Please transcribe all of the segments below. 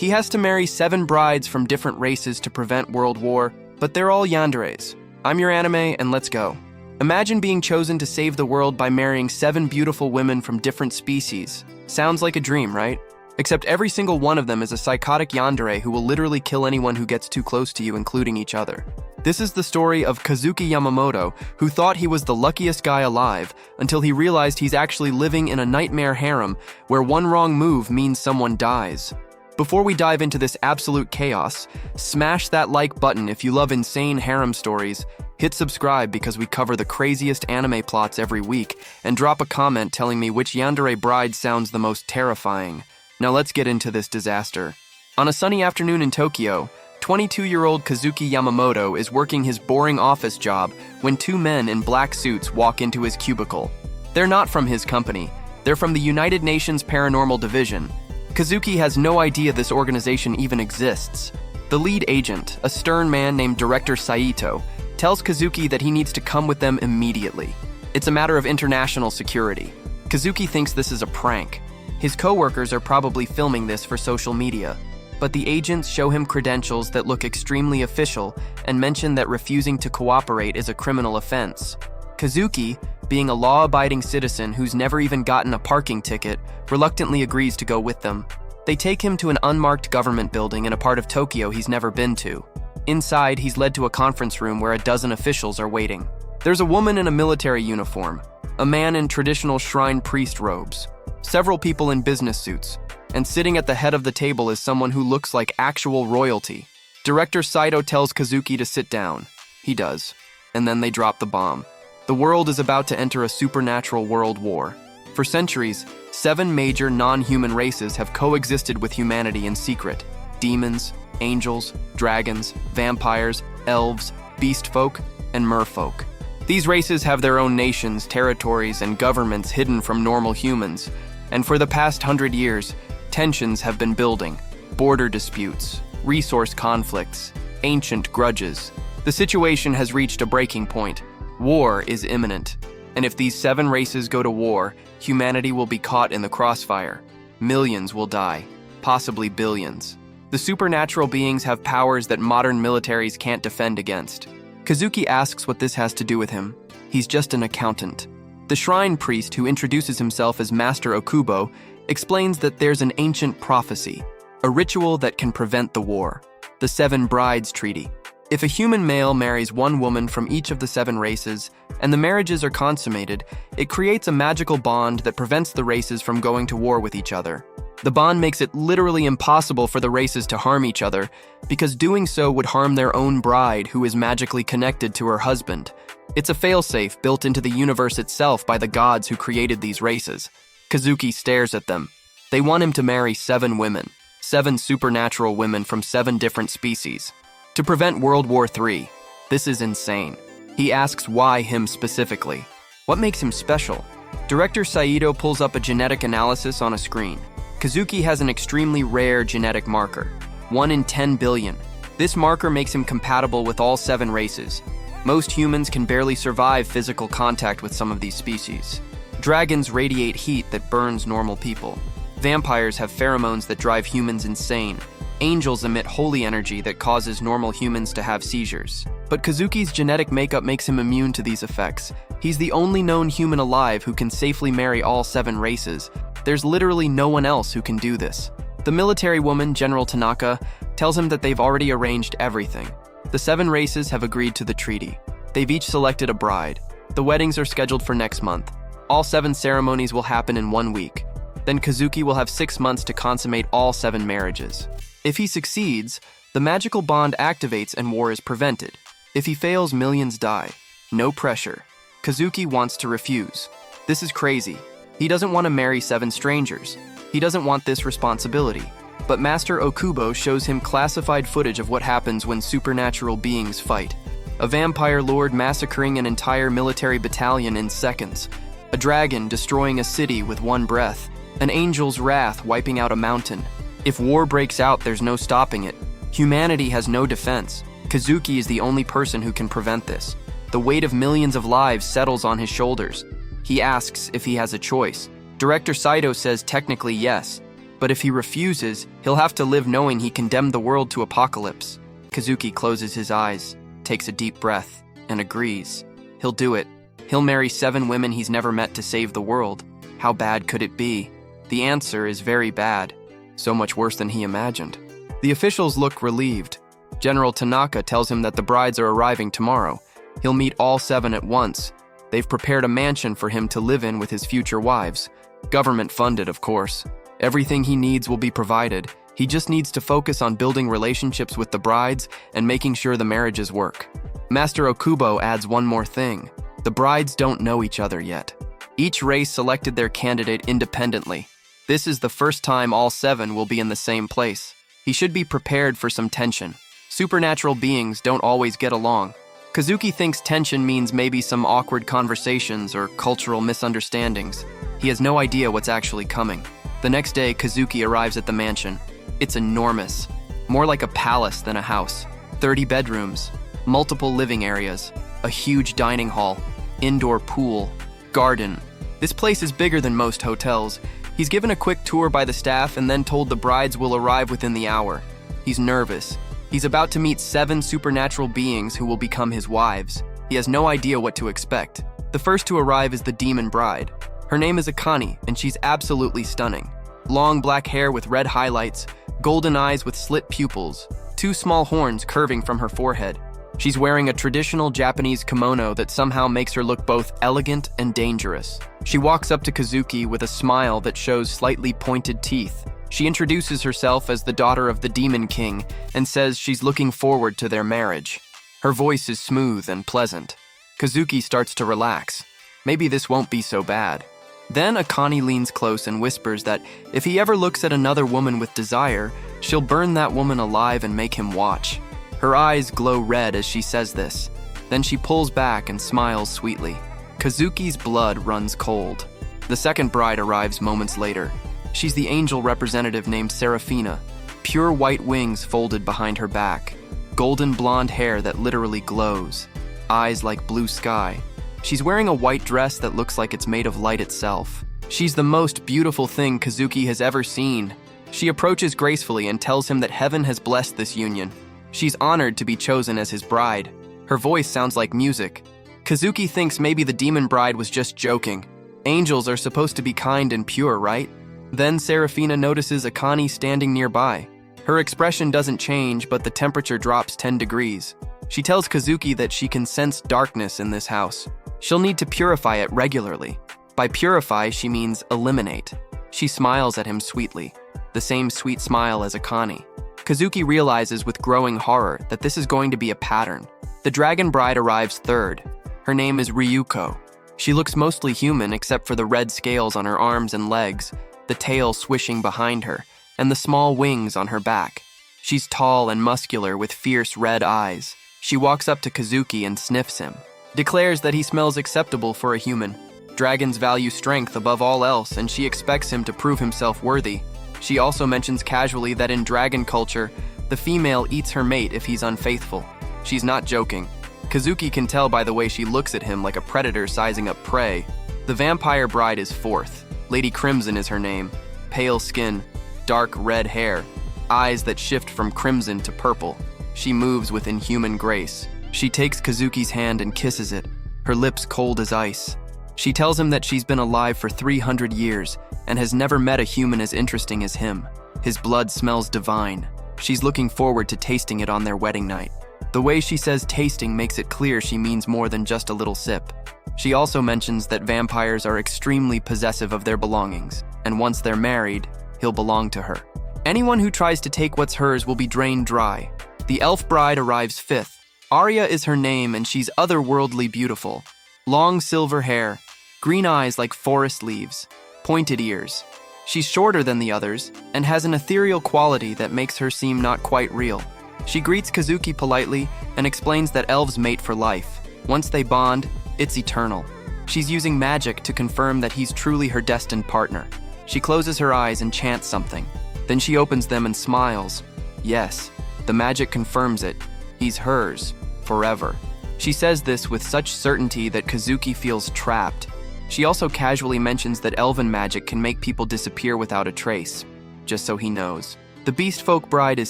He has to marry 7 brides from different races to prevent world war, but they're all yanderes. I'm your anime, and let's go. Imagine being chosen to save the world by marrying 7 beautiful women from different species. Sounds like a dream, right? Except every single one of them is a psychotic yandere who will literally kill anyone who gets too close to you, including each other. This is the story of Kazuki Yamamoto, who thought he was the luckiest guy alive until he realized he's actually living in a nightmare harem where one wrong move means someone dies. Before we dive into this absolute chaos, smash that like button if you love insane harem stories, hit subscribe because we cover the craziest anime plots every week, and drop a comment telling me which yandere bride sounds the most terrifying. Now let's get into this disaster. On a sunny afternoon in Tokyo, 22-year-old Kazuki Yamamoto is working his boring office job when 2 men in black suits walk into his cubicle. They're not from his company. They're from the United Nations Paranormal Division. Kazuki has no idea this organization even exists. The lead agent, a stern man named Director Saito, tells Kazuki that he needs to come with them immediately. It's a matter of international security. Kazuki thinks this is a prank. His co-workers are probably filming this for social media, but the agents show him credentials that look extremely official and mention that refusing to cooperate is a criminal offense. Kazuki, being a law-abiding citizen who's never even gotten a parking ticket, reluctantly agrees to go with them. They take him to an unmarked government building in a part of Tokyo he's never been to. Inside, he's led to a conference room where a dozen officials are waiting. There's a woman in a military uniform, a man in traditional shrine priest robes, several people in business suits, and sitting at the head of the table is someone who looks like actual royalty. Director Saito tells Kazuki to sit down. He does, and then they drop the bomb. The world is about to enter a supernatural world war. For centuries, 7 major non-human races have coexisted with humanity in secret: demons, angels, dragons, vampires, elves, beast folk, and merfolk. These races have their own nations, territories, and governments hidden from normal humans, and for the past 100 years, tensions have been building: border disputes, resource conflicts, ancient grudges. The situation has reached a breaking point. War is imminent, and if these 7 races go to war, humanity will be caught in the crossfire. Millions will die, possibly billions. The supernatural beings have powers that modern militaries can't defend against. Kazuki asks what this has to do with him. He's just an accountant. The shrine priest, who introduces himself as Master Okubo, explains that there's an ancient prophecy, a ritual that can prevent the war, the 7 Brides Treaty. If a human male marries 1 woman from each of the 7 races, and the marriages are consummated, it creates a magical bond that prevents the races from going to war with each other. The bond makes it literally impossible for the races to harm each other, because doing so would harm their own bride, who is magically connected to her husband. It's a failsafe built into the universe itself by the gods who created these races. Kazuki stares at them. They want him to marry 7 women, 7 supernatural women from 7 different species, to prevent World War III. This is insane. He asks why him specifically. What makes him special? Director Saito pulls up a genetic analysis on a screen. Kazuki has an extremely rare genetic marker, 1 in 10 billion. This marker makes him compatible with all 7 races. Most humans can barely survive physical contact with some of these species. Dragons radiate heat that burns normal people. Vampires have pheromones that drive humans insane. Angels emit holy energy that causes normal humans to have seizures. But Kazuki's genetic makeup makes him immune to these effects. He's the only known human alive who can safely marry all 7 races. There's literally no one else who can do this. The military woman, General Tanaka, tells him that they've already arranged everything. The 7 races have agreed to the treaty. They've each selected a bride. The weddings are scheduled for next month. All 7 ceremonies will happen in 1 week. Then Kazuki will have 6 months to consummate all 7 marriages. If he succeeds, the magical bond activates and war is prevented. If he fails, millions die. No pressure. Kazuki wants to refuse. This is crazy. He doesn't want to marry 7 strangers. He doesn't want this responsibility. But Master Okubo shows him classified footage of what happens when supernatural beings fight. A vampire lord massacring an entire military battalion in seconds. A dragon destroying a city with 1 breath. An angel's wrath wiping out a mountain. If war breaks out, there's no stopping it. Humanity has no defense. Kazuki is the only person who can prevent this. The weight of millions of lives settles on his shoulders. He asks if he has a choice. Director Saito says technically yes. But if he refuses, he'll have to live knowing he condemned the world to apocalypse. Kazuki closes his eyes, takes a deep breath, and agrees. He'll do it. He'll marry 7 women he's never met to save the world. How bad could it be? The answer is very bad. So much worse than he imagined. The officials look relieved. General Tanaka tells him that the brides are arriving tomorrow. He'll meet all 7 at once. They've prepared a mansion for him to live in with his future wives. Government funded, of course. Everything he needs will be provided. He just needs to focus on building relationships with the brides and making sure the marriages work. Master Okubo adds one more thing. The brides don't know each other yet. Each race selected their candidate independently. This is the first time all 7 will be in the same place. He should be prepared for some tension. Supernatural beings don't always get along. Kazuki thinks tension means maybe some awkward conversations or cultural misunderstandings. He has no idea what's actually coming. The next day, Kazuki arrives at the mansion. It's enormous, more like a palace than a house. 30 bedrooms, multiple living areas, a huge dining hall, indoor pool, garden. This place is bigger than most hotels. He's given a quick tour by the staff and then told the brides will arrive within the hour. He's nervous. He's about to meet 7 supernatural beings who will become his wives. He has no idea what to expect. The first to arrive is the demon bride. Her name is Akane, and she's absolutely stunning. Long black hair with red highlights, golden eyes with slit pupils, 2 small horns curving from her forehead. She's wearing a traditional Japanese kimono that somehow makes her look both elegant and dangerous. She walks up to Kazuki with a smile that shows slightly pointed teeth. She introduces herself as the daughter of the Demon King and says she's looking forward to their marriage. Her voice is smooth and pleasant. Kazuki starts to relax. Maybe this won't be so bad. Then Akane leans close and whispers that if he ever looks at another woman with desire, she'll burn that woman alive and make him watch. Her eyes glow red as she says this. Then she pulls back and smiles sweetly. Kazuki's blood runs cold. The second bride arrives moments later. She's the angel representative named Seraphina. Pure white wings folded behind her back. Golden blonde hair that literally glows. Eyes like blue sky. She's wearing a white dress that looks like it's made of light itself. She's the most beautiful thing Kazuki has ever seen. She approaches gracefully and tells him that heaven has blessed this union. She's honored to be chosen as his bride. Her voice sounds like music. Kazuki thinks maybe the demon bride was just joking. Angels are supposed to be kind and pure, right? Then Seraphina notices Akane standing nearby. Her expression doesn't change, but the temperature drops 10 degrees. She tells Kazuki that she can sense darkness in this house. She'll need to purify it regularly. By purify, she means eliminate. She smiles at him sweetly, the same sweet smile as Akane. Kazuki realizes with growing horror that this is going to be a pattern. The dragon bride arrives third. Her name is Ryuko. She looks mostly human except for the red scales on her arms and legs, the tail swishing behind her, and the small wings on her back. She's tall and muscular with fierce red eyes. She walks up to Kazuki and sniffs him. Declares that he smells acceptable for a human. Dragons value strength above all else, and she expects him to prove himself worthy. She also mentions casually that in dragon culture, the female eats her mate if he's unfaithful. She's not joking. Kazuki can tell by the way she looks at him like a predator sizing up prey. The vampire bride is fourth. Lady Crimson is her name. Pale skin, dark red hair, eyes that shift from crimson to purple. She moves with inhuman grace. She takes Kazuki's hand and kisses it, her lips cold as ice. She tells him that she's been alive for 300 years and has never met a human as interesting as him. His blood smells divine. She's looking forward to tasting it on their wedding night. The way she says tasting makes it clear she means more than just a little sip. She also mentions that vampires are extremely possessive of their belongings, and once they're married, he'll belong to her. Anyone who tries to take what's hers will be drained dry. The elf bride arrives fifth. Arya is her name, and she's otherworldly beautiful. Long silver hair, green eyes like forest leaves, pointed ears. She's shorter than the others, and has an ethereal quality that makes her seem not quite real. She greets Kazuki politely and explains that elves mate for life. Once they bond, it's eternal. She's using magic to confirm that he's truly her destined partner. She closes her eyes and chants something. Then she opens them and smiles. Yes, the magic confirms it. He's hers, forever. She says this with such certainty that Kazuki feels trapped. She also casually mentions that elven magic can make people disappear without a trace. just so he knows. The beast folk bride is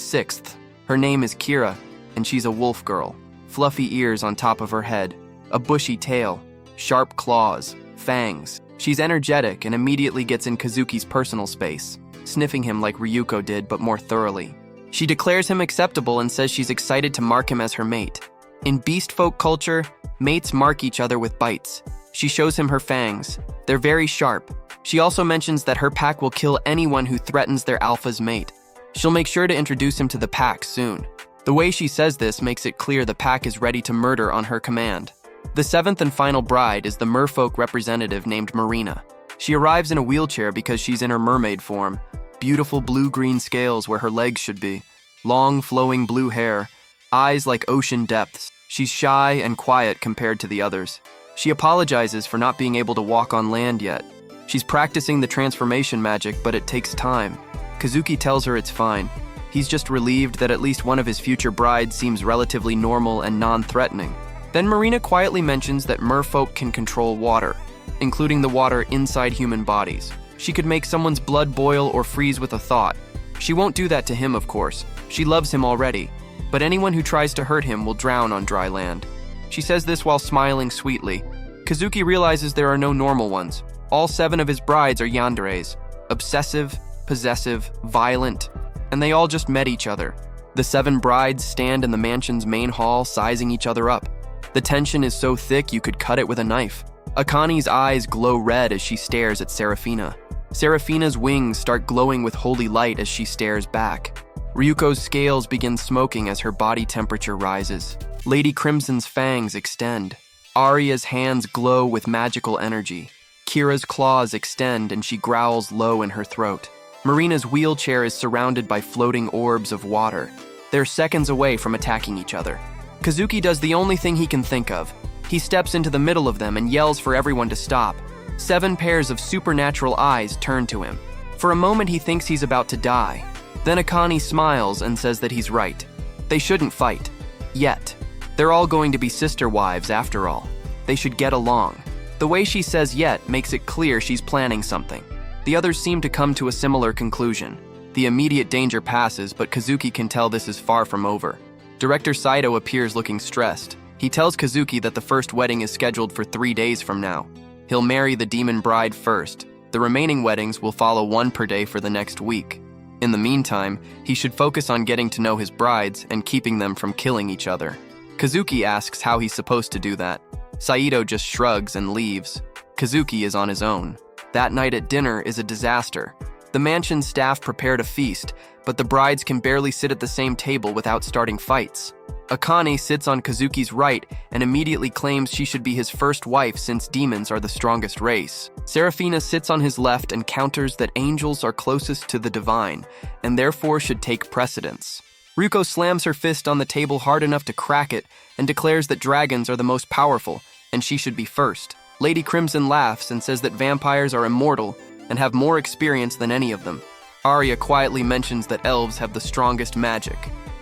sixth. Her name is Kira, and she's a wolf girl. Fluffy ears on top of her head, a bushy tail, sharp claws, fangs. She's energetic and immediately gets in Kazuki's personal space, sniffing him like Ryuko did, but more thoroughly. She declares him acceptable and says she's excited to mark him as her mate. In beast folk culture, mates mark each other with bites. She shows him her fangs. They're very sharp. She also mentions that her pack will kill anyone who threatens their alpha's mate. She'll make sure to introduce him to the pack soon. The way she says this makes it clear the pack is ready to murder on her command. The seventh and final bride is the merfolk representative named Marina. She arrives in a wheelchair because she's in her mermaid form. Beautiful blue-green scales where her legs should be. Long, flowing blue hair. Eyes like ocean depths. She's shy and quiet compared to the others. She apologizes for not being able to walk on land yet. She's practicing the transformation magic, but it takes time. Kazuki tells her it's fine. He's just relieved that at least one of his future brides seems relatively normal and non-threatening. Then Marina quietly mentions that merfolk can control water, including the water inside human bodies. She could make someone's blood boil or freeze with a thought. She won't do that to him, of course. She loves him already. But anyone who tries to hurt him will drown on dry land. She says this while smiling sweetly. Kazuki realizes there are no normal ones. All 7 of his brides are yanderes. Obsessive, possessive, violent, and they all just met each other. The 7 brides stand in the mansion's main hall, sizing each other up. The tension is so thick you could cut it with a knife. Akani's eyes glow red as she stares at Serafina. Serafina's wings start glowing with holy light as she stares back. Ryuko's scales begin smoking as her body temperature rises. Lady Crimson's fangs extend. Arya's hands glow with magical energy. Kira's claws extend and she growls low in her throat. Marina's wheelchair is surrounded by floating orbs of water. They're seconds away from attacking each other. Kazuki does the only thing he can think of. He steps into the middle of them and yells for everyone to stop. 7 pairs of supernatural eyes turn to him. For a moment he thinks he's about to die. Then Akane smiles and says that he's right. They shouldn't fight. Yet. They're all going to be sister wives after all. They should get along. The way she says yet makes it clear she's planning something. The others seem to come to a similar conclusion. The immediate danger passes, but Kazuki can tell this is far from over. Director Saito appears looking stressed. He tells Kazuki that the first wedding is scheduled for 3 days from now. He'll marry the demon bride first. The remaining weddings will follow 1 per day for the next week. In the meantime, he should focus on getting to know his brides and keeping them from killing each other. Kazuki asks how he's supposed to do that. Saito just shrugs and leaves. Kazuki is on his own. That night at dinner is a disaster. The mansion staff prepared a feast, but the brides can barely sit at the same table without starting fights. Akane sits on Kazuki's right and immediately claims she should be his first wife since demons are the strongest race. Serafina sits on his left and counters that angels are closest to the divine and therefore should take precedence. Ryuko slams her fist on the table hard enough to crack it and declares that dragons are the most powerful and she should be first. Lady Crimson laughs and says that vampires are immortal and have more experience than any of them. Arya quietly mentions that elves have the strongest magic.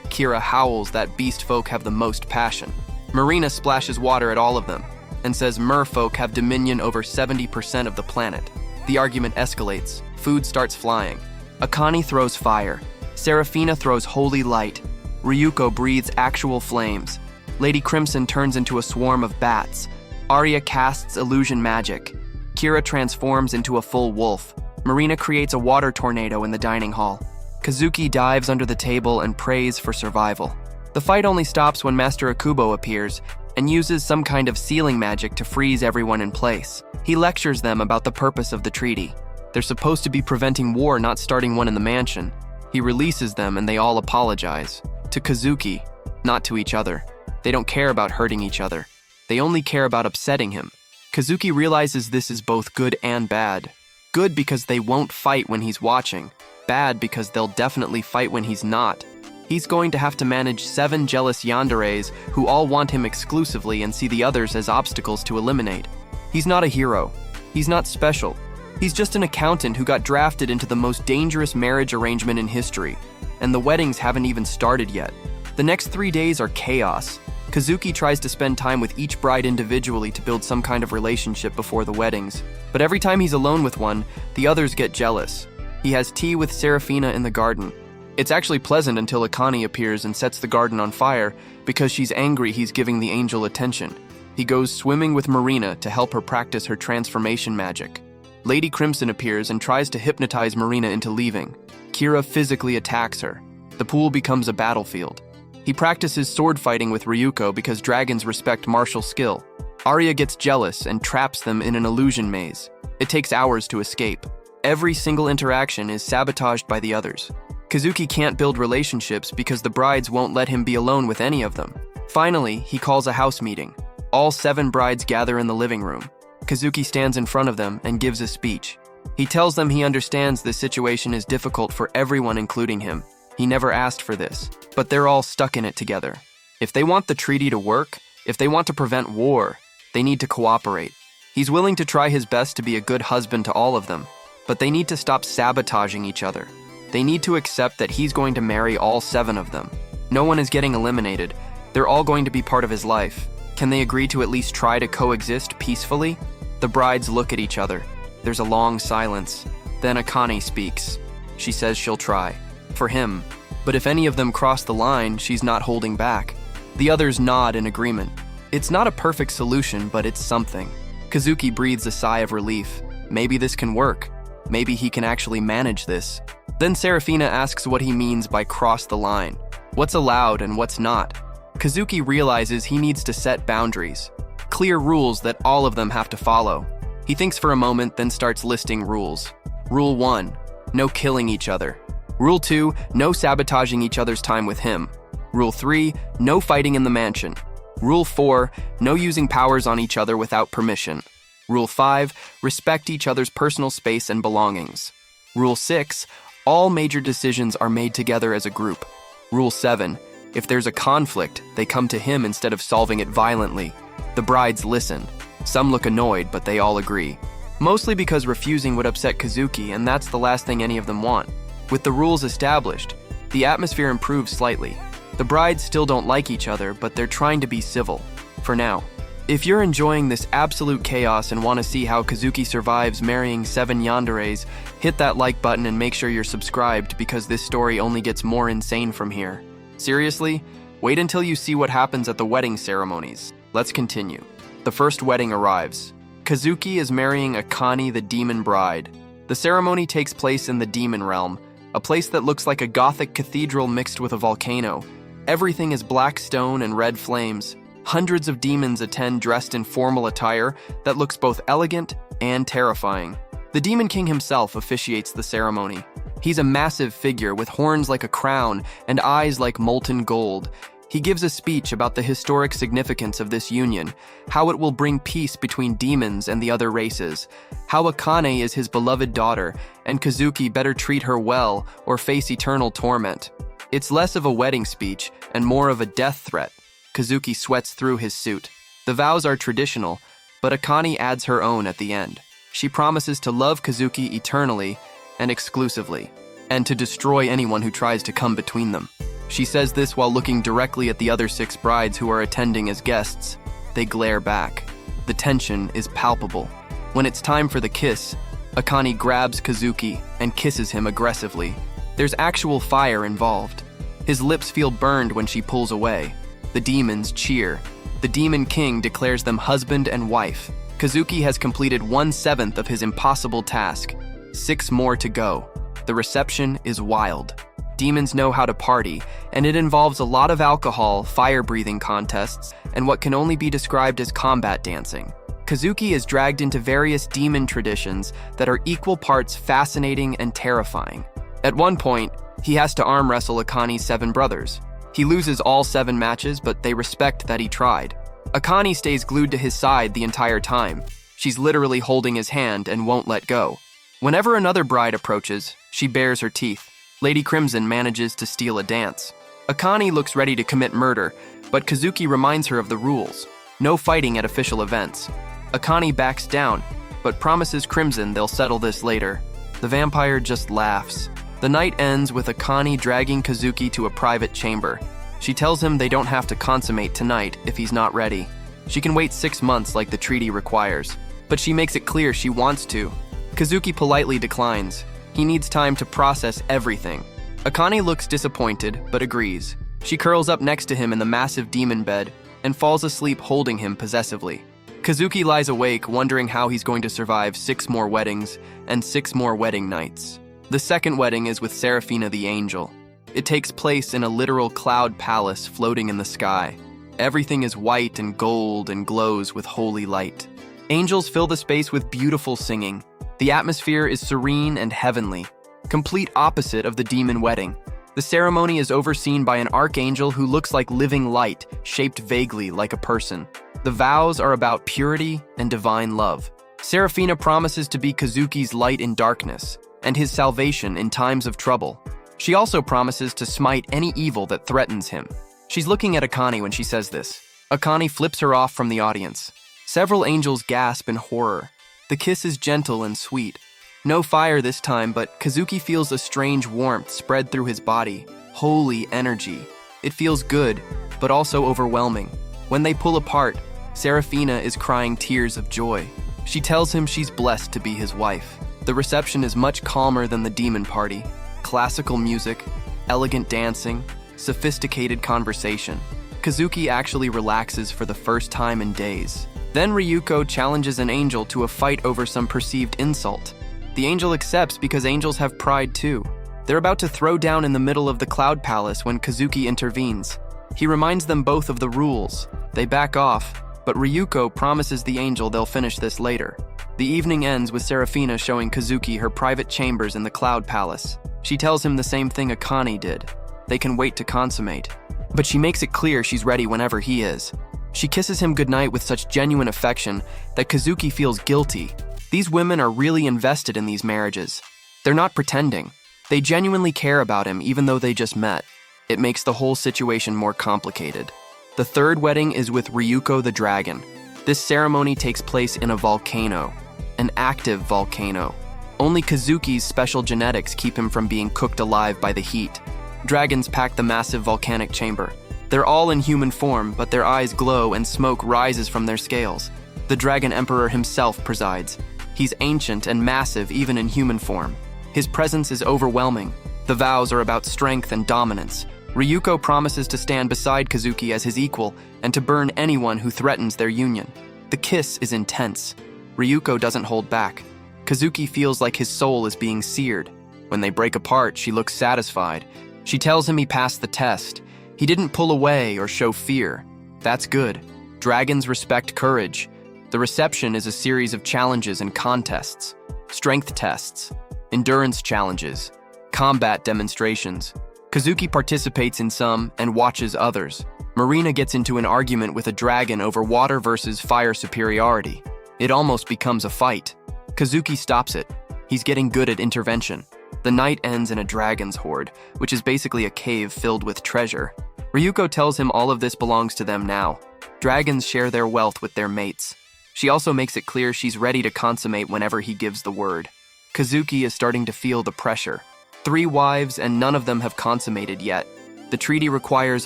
Kira howls that beast folk have the most passion. Marina splashes water at all of them and says merfolk have dominion over 70% of the planet. The argument escalates. Food starts flying. Akane throws fire. Serafina throws holy light. Ryuko breathes actual flames. Lady Crimson turns into a swarm of bats. Arya casts illusion magic. Kira transforms into a full wolf. Marina creates a water tornado in the dining hall. Kazuki dives under the table and prays for survival. The fight only stops when Master Akubo appears and uses some kind of sealing magic to freeze everyone in place. He lectures them about the purpose of the treaty. They're supposed to be preventing war, not starting one in the mansion. He releases them and they all apologize. To Kazuki, not to each other. They don't care about hurting each other. They only care about upsetting him. Kazuki realizes this is both good and bad. Good because they won't fight when he's watching. Bad because they'll definitely fight when he's not. He's going to have to manage 7 jealous yanderes who all want him exclusively and see the others as obstacles to eliminate. He's not a hero. He's not special. He's just an accountant who got drafted into the most dangerous marriage arrangement in history, and the weddings haven't even started yet. The next 3 days are chaos. Kazuki tries to spend time with each bride individually to build some kind of relationship before the weddings, but every time he's alone with one, the others get jealous. He has tea with Serafina in the garden. It's actually pleasant until Akane appears and sets the garden on fire because she's angry he's giving the angel attention. He goes swimming with Marina to help her practice her transformation magic. Lady Crimson appears and tries to hypnotize Marina into leaving. Kira physically attacks her. The pool becomes a battlefield. He practices sword fighting with Ryuko because dragons respect martial skill. Arya gets jealous and traps them in an illusion maze. It takes hours to escape. Every single interaction is sabotaged by the others. Kazuki can't build relationships because the brides won't let him be alone with any of them. Finally, he calls a house meeting. All 7 brides gather in the living room. Kazuki stands in front of them and gives a speech. He tells them he understands this situation is difficult for everyone, including him. He never asked for this, but they're all stuck in it together. If they want the treaty to work, if they want to prevent war, they need to cooperate. He's willing to try his best to be a good husband to all of them, but they need to stop sabotaging each other. They need to accept that he's going to marry all 7 of them. No one is getting eliminated. They're all going to be part of his life. Can they agree to at least try to coexist peacefully? The brides look at each other. There's a long silence. Then Akane speaks. She says she'll try. For him. But if any of them cross the line, she's not holding back. The others nod in agreement. It's not a perfect solution, but it's something. Kazuki breathes a sigh of relief. Maybe this can work. Maybe he can actually manage this. Then Serafina asks what he means by cross the line. What's allowed and what's not? Kazuki realizes he needs to set boundaries. Clear rules that all of them have to follow. He thinks for a moment, then starts listing rules. Rule 1, no killing each other. Rule 2, no sabotaging each other's time with him. Rule 3, no fighting in the mansion. Rule 4, no using powers on each other without permission. Rule 5, respect each other's personal space and belongings. Rule 6, all major decisions are made together as a group. Rule 7, if there's a conflict, they come to him instead of solving it violently. The brides listen. Some look annoyed, but they all agree. Mostly because refusing would upset Kazuki, and that's the last thing any of them want. With the rules established, the atmosphere improves slightly. The brides still don't like each other, but they're trying to be civil. For now. If you're enjoying this absolute chaos and want to see how Kazuki survives marrying 7 yanderes, hit that like button and make sure you're subscribed because this story only gets more insane from here. Seriously? Wait until you see what happens at the wedding ceremonies. Let's continue. The first wedding arrives. Kazuki is marrying Akane, the demon bride. The ceremony takes place in the demon realm, a place that looks like a gothic cathedral mixed with a volcano. Everything is black stone and red flames. Hundreds of demons attend dressed in formal attire that looks both elegant and terrifying. The Demon King himself officiates the ceremony. He's a massive figure with horns like a crown and eyes like molten gold. He gives a speech about the historic significance of this union, how it will bring peace between demons and the other races, how Akane is his beloved daughter, and Kazuki better treat her well or face eternal torment. It's less of a wedding speech and more of a death threat. Kazuki sweats through his suit. The vows are traditional, but Akane adds her own at the end. She promises to love Kazuki eternally and exclusively, and to destroy anyone who tries to come between them. She says this while looking directly at the other 6 brides who are attending as guests. They glare back. The tension is palpable. When it's time for the kiss, Akane grabs Kazuki and kisses him aggressively. There's actual fire involved. His lips feel burned when she pulls away. The demons cheer. The Demon King declares them husband and wife. Kazuki has completed 1/7 of his impossible task. 6 more to go. The reception is wild. Demons know how to party, and it involves a lot of alcohol, fire-breathing contests, and what can only be described as combat dancing. Kazuki is dragged into various demon traditions that are equal parts fascinating and terrifying. At one point, he has to arm wrestle Akane's 7 brothers. He loses all 7 matches, but they respect that he tried. Akane stays glued to his side the entire time. She's literally holding his hand and won't let go. Whenever another bride approaches, she bares her teeth. Lady Crimson manages to steal a dance. Akane looks ready to commit murder, but Kazuki reminds her of the rules. No fighting at official events. Akane backs down, but promises Crimson they'll settle this later. The vampire just laughs. The night ends with Akane dragging Kazuki to a private chamber. She tells him they don't have to consummate tonight if he's not ready. She can wait 6 months like the treaty requires, but she makes it clear she wants to. Kazuki politely declines. He needs time to process everything. Akane looks disappointed, but agrees. She curls up next to him in the massive demon bed and falls asleep holding him possessively. Kazuki lies awake, wondering how he's going to survive 6 more weddings and 6 more wedding nights. The second wedding is with Seraphina the angel. It takes place in a literal cloud palace floating in the sky. Everything is white and gold and glows with holy light. Angels fill the space with beautiful singing. The atmosphere is serene and heavenly, complete opposite of the demon wedding. The ceremony is overseen by an archangel who looks like living light, shaped vaguely like a person. The vows are about purity and divine love. Seraphina promises to be Kazuki's light in darkness and his salvation in times of trouble. She also promises to smite any evil that threatens him. She's looking at Akane when she says this. Akane flips her off from the audience. Several angels gasp in horror. The kiss is gentle and sweet. No fire this time, but Kazuki feels a strange warmth spread through his body. Holy energy. It feels good, but also overwhelming. When they pull apart, Seraphina is crying tears of joy. She tells him she's blessed to be his wife. The reception is much calmer than the demon party. Classical music, elegant dancing, sophisticated conversation. Kazuki actually relaxes for the first time in days. Then Ryuko challenges an angel to a fight over some perceived insult. The angel accepts because angels have pride too. They're about to throw down in the middle of the Cloud Palace when Kazuki intervenes. He reminds them both of the rules. They back off, but Ryuko promises the angel they'll finish this later. The evening ends with Seraphina showing Kazuki her private chambers in the Cloud Palace. She tells him the same thing Akane did. They can wait to consummate. But she makes it clear she's ready whenever he is. She kisses him goodnight with such genuine affection that Kazuki feels guilty. These women are really invested in these marriages. They're not pretending. They genuinely care about him even though they just met. It makes the whole situation more complicated. The third wedding is with Ryuko the dragon. This ceremony takes place in a volcano, an active volcano. Only Kazuki's special genetics keep him from being cooked alive by the heat. Dragons pack the massive volcanic chamber. They're all in human form, but their eyes glow and smoke rises from their scales. The Dragon Emperor himself presides. He's ancient and massive even in human form. His presence is overwhelming. The vows are about strength and dominance. Ryuko promises to stand beside Kazuki as his equal and to burn anyone who threatens their union. The kiss is intense. Ryuko doesn't hold back. Kazuki feels like his soul is being seared. When they break apart, she looks satisfied. She tells him he passed the test. He didn't pull away or show fear. That's good. Dragons respect courage. The reception is a series of challenges and contests. Strength tests, endurance challenges, combat demonstrations. Kazuki participates in some and watches others. Marina gets into an argument with a dragon over water versus fire superiority. It almost becomes a fight. Kazuki stops it. He's getting good at intervention. The night ends in a dragon's hoard, which is basically a cave filled with treasure. Ryuko tells him all of this belongs to them now. Dragons share their wealth with their mates. She also makes it clear she's ready to consummate whenever he gives the word. Kazuki is starting to feel the pressure. 3 wives and none of them have consummated yet. The treaty requires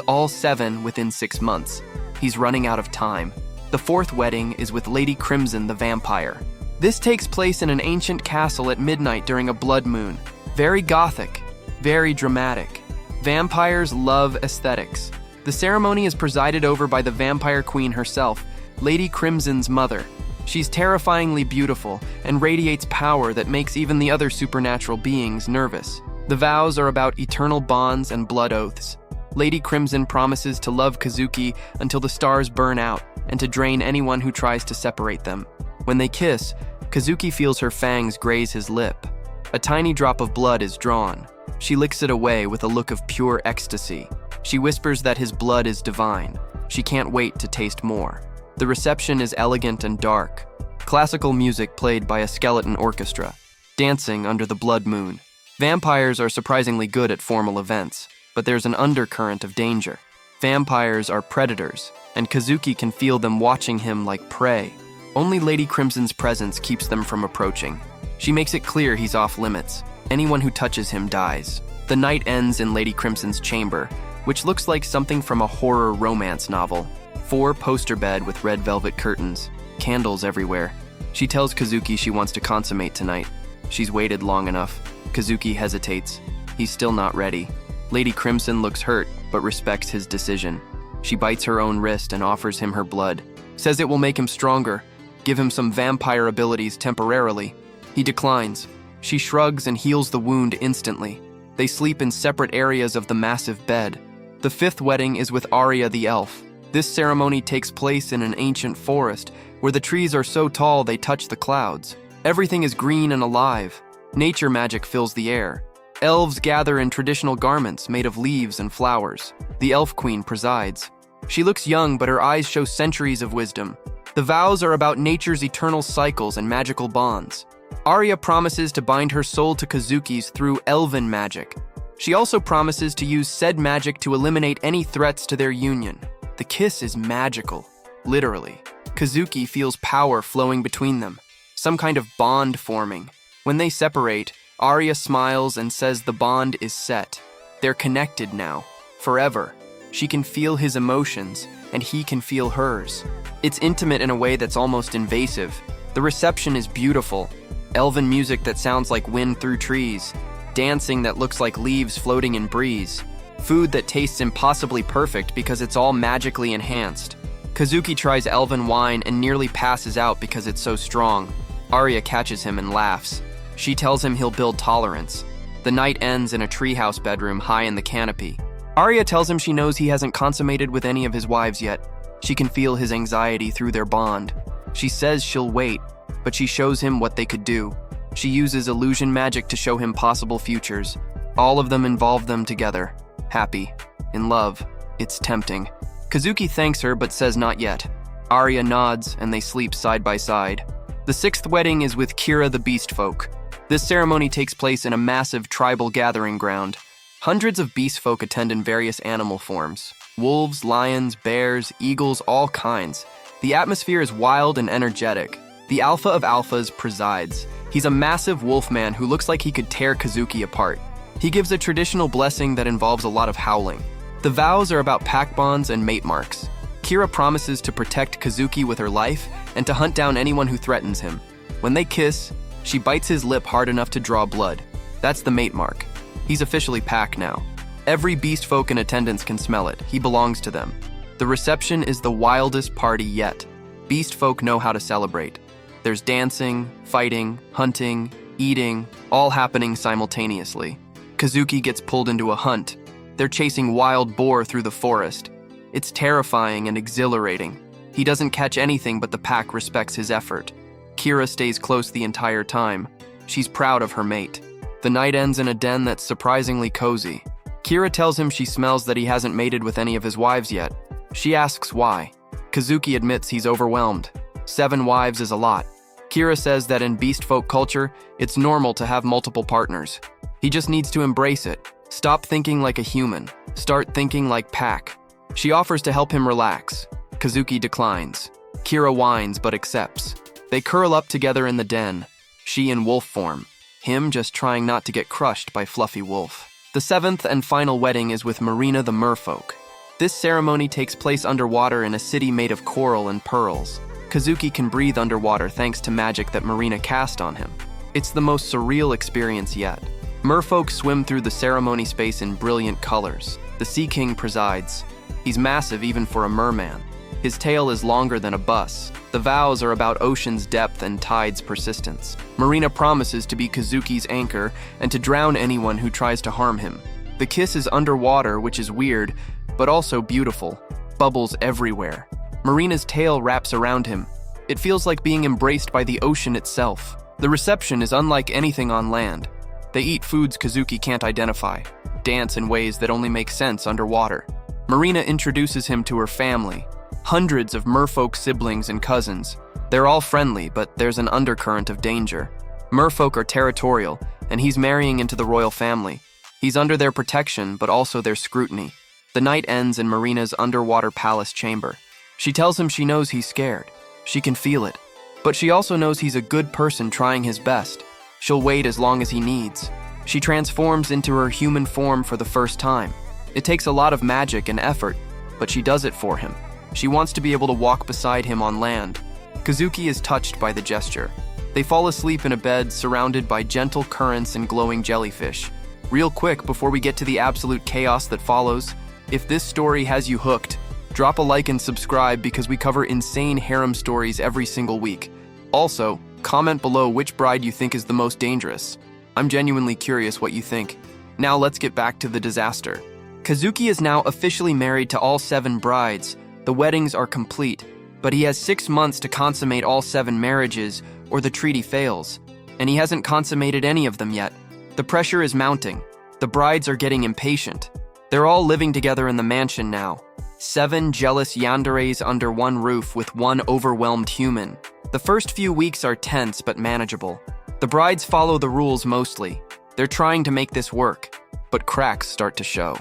all 7 within 6 months. He's running out of time. The 4th wedding is with Lady Crimson the vampire. This takes place in an ancient castle at midnight during a blood moon. Very gothic, very dramatic. Vampires love aesthetics. The ceremony is presided over by the vampire queen herself, Lady Crimson's mother. She's terrifyingly beautiful and radiates power that makes even the other supernatural beings nervous. The vows are about eternal bonds and blood oaths. Lady Crimson promises to love Kazuki until the stars burn out and to drain anyone who tries to separate them. When they kiss, Kazuki feels her fangs graze his lip. A tiny drop of blood is drawn. She licks it away with a look of pure ecstasy. She whispers that his blood is divine. She can't wait to taste more. The reception is elegant and dark. Classical music played by a skeleton orchestra, dancing under the blood moon. Vampires are surprisingly good at formal events, but there's an undercurrent of danger. Vampires are predators, and Kazuki can feel them watching him like prey. Only Lady Crimson's presence keeps them from approaching. She makes it clear he's off limits. Anyone who touches him dies. The night ends in Lady Crimson's chamber, which looks like something from a horror romance novel. 4-poster bed with red velvet curtains, candles everywhere. She tells Kazuki she wants to consummate tonight. She's waited long enough. Kazuki hesitates. He's still not ready. Lady Crimson looks hurt, but respects his decision. She bites her own wrist and offers him her blood. Says it will make him stronger, give him some vampire abilities temporarily. He declines. She shrugs and heals the wound instantly. They sleep in separate areas of the massive bed. The fifth wedding is with Arya the elf. This ceremony takes place in an ancient forest where the trees are so tall they touch the clouds. Everything is green and alive. Nature magic fills the air. Elves gather in traditional garments made of leaves and flowers. The elf queen presides. She looks young, but her eyes show centuries of wisdom. The vows are about nature's eternal cycles and magical bonds. Arya promises to bind her soul to Kazuki's through elven magic. She also promises to use said magic to eliminate any threats to their union. The kiss is magical, literally. Kazuki feels power flowing between them, some kind of bond forming. When they separate, Arya smiles and says the bond is set. They're connected now, forever. She can feel his emotions, and he can feel hers. It's intimate in a way that's almost invasive. The reception is beautiful. Elven music that sounds like wind through trees. Dancing that looks like leaves floating in breeze. Food that tastes impossibly perfect because it's all magically enhanced. Kazuki tries elven wine and nearly passes out because it's so strong. Arya catches him and laughs. She tells him he'll build tolerance. The night ends in a treehouse bedroom high in the canopy. Arya tells him she knows he hasn't consummated with any of his wives yet. She can feel his anxiety through their bond. She says she'll wait, but she shows him what they could do. She uses illusion magic to show him possible futures. All of them involve them together. Happy. In love. It's tempting. Kazuki thanks her but says not yet. Arya nods and they sleep side by side. The sixth wedding is with Kira the beast folk. This ceremony takes place in a massive tribal gathering ground. Hundreds of beast folk attend in various animal forms. Wolves, lions, bears, eagles, all kinds. The atmosphere is wild and energetic. The alpha of alphas presides. He's a massive wolf man who looks like he could tear Kazuki apart. He gives a traditional blessing that involves a lot of howling. The vows are about pack bonds and mate marks. Kira promises to protect Kazuki with her life and to hunt down anyone who threatens him. When they kiss, she bites his lip hard enough to draw blood. That's the mate mark. He's officially pack now. Every beast folk in attendance can smell it. He belongs to them. The reception is the wildest party yet. Beast folk know how to celebrate. There's dancing, fighting, hunting, eating, all happening simultaneously. Kazuki gets pulled into a hunt. They're chasing wild boar through the forest. It's terrifying and exhilarating. He doesn't catch anything, but the pack respects his effort. Kira stays close the entire time. She's proud of her mate. The night ends in a den that's surprisingly cozy. Kira tells him she smells that he hasn't mated with any of his wives yet. She asks why. Kazuki admits he's overwhelmed. 7 wives is a lot. Kira says that in beast folk culture, it's normal to have multiple partners. He just needs to embrace it. Stop thinking like a human. Start thinking like pack. She offers to help him relax. Kazuki declines. Kira whines but accepts. They curl up together in the den, she in wolf form, him just trying not to get crushed by Fluffy Wolf. The 7th and final wedding is with Marina the merfolk. This ceremony takes place underwater in a city made of coral and pearls. Kazuki can breathe underwater thanks to magic that Marina cast on him. It's the most surreal experience yet. Merfolk swim through the ceremony space in brilliant colors. The Sea King presides. He's massive even for a merman. His tail is longer than a bus. The vows are about ocean's depth and tide's persistence. Marina promises to be Kazuki's anchor and to drown anyone who tries to harm him. The kiss is underwater, which is weird, but also beautiful. Bubbles everywhere. Marina's tail wraps around him. It feels like being embraced by the ocean itself. The reception is unlike anything on land. They eat foods Kazuki can't identify, dance in ways that only make sense underwater. Marina introduces him to her family. Hundreds of merfolk siblings and cousins. They're all friendly, but there's an undercurrent of danger. Merfolk are territorial, and he's marrying into the royal family. He's under their protection, but also their scrutiny. The night ends in Marina's underwater palace chamber. She tells him she knows he's scared. She can feel it. But she also knows he's a good person trying his best. She'll wait as long as he needs. She transforms into her human form for the first time. It takes a lot of magic and effort, but she does it for him. She wants to be able to walk beside him on land. Kazuki is touched by the gesture. They fall asleep in a bed surrounded by gentle currents and glowing jellyfish. Real quick, before we get to the absolute chaos that follows, if this story has you hooked, drop a like and subscribe because we cover insane harem stories every single week. Also, comment below which bride you think is the most dangerous. I'm genuinely curious what you think. Now let's get back to the disaster. Kazuki is now officially married to all 7 brides. The weddings are complete, but he has 6 months to consummate all 7 marriages or the treaty fails, and he hasn't consummated any of them yet. The pressure is mounting. The brides are getting impatient. They're all living together in the mansion now. 7 jealous yanderes under one roof with one overwhelmed human. The first few weeks are tense but manageable. The brides follow the rules mostly. They're trying to make this work, but cracks start to show.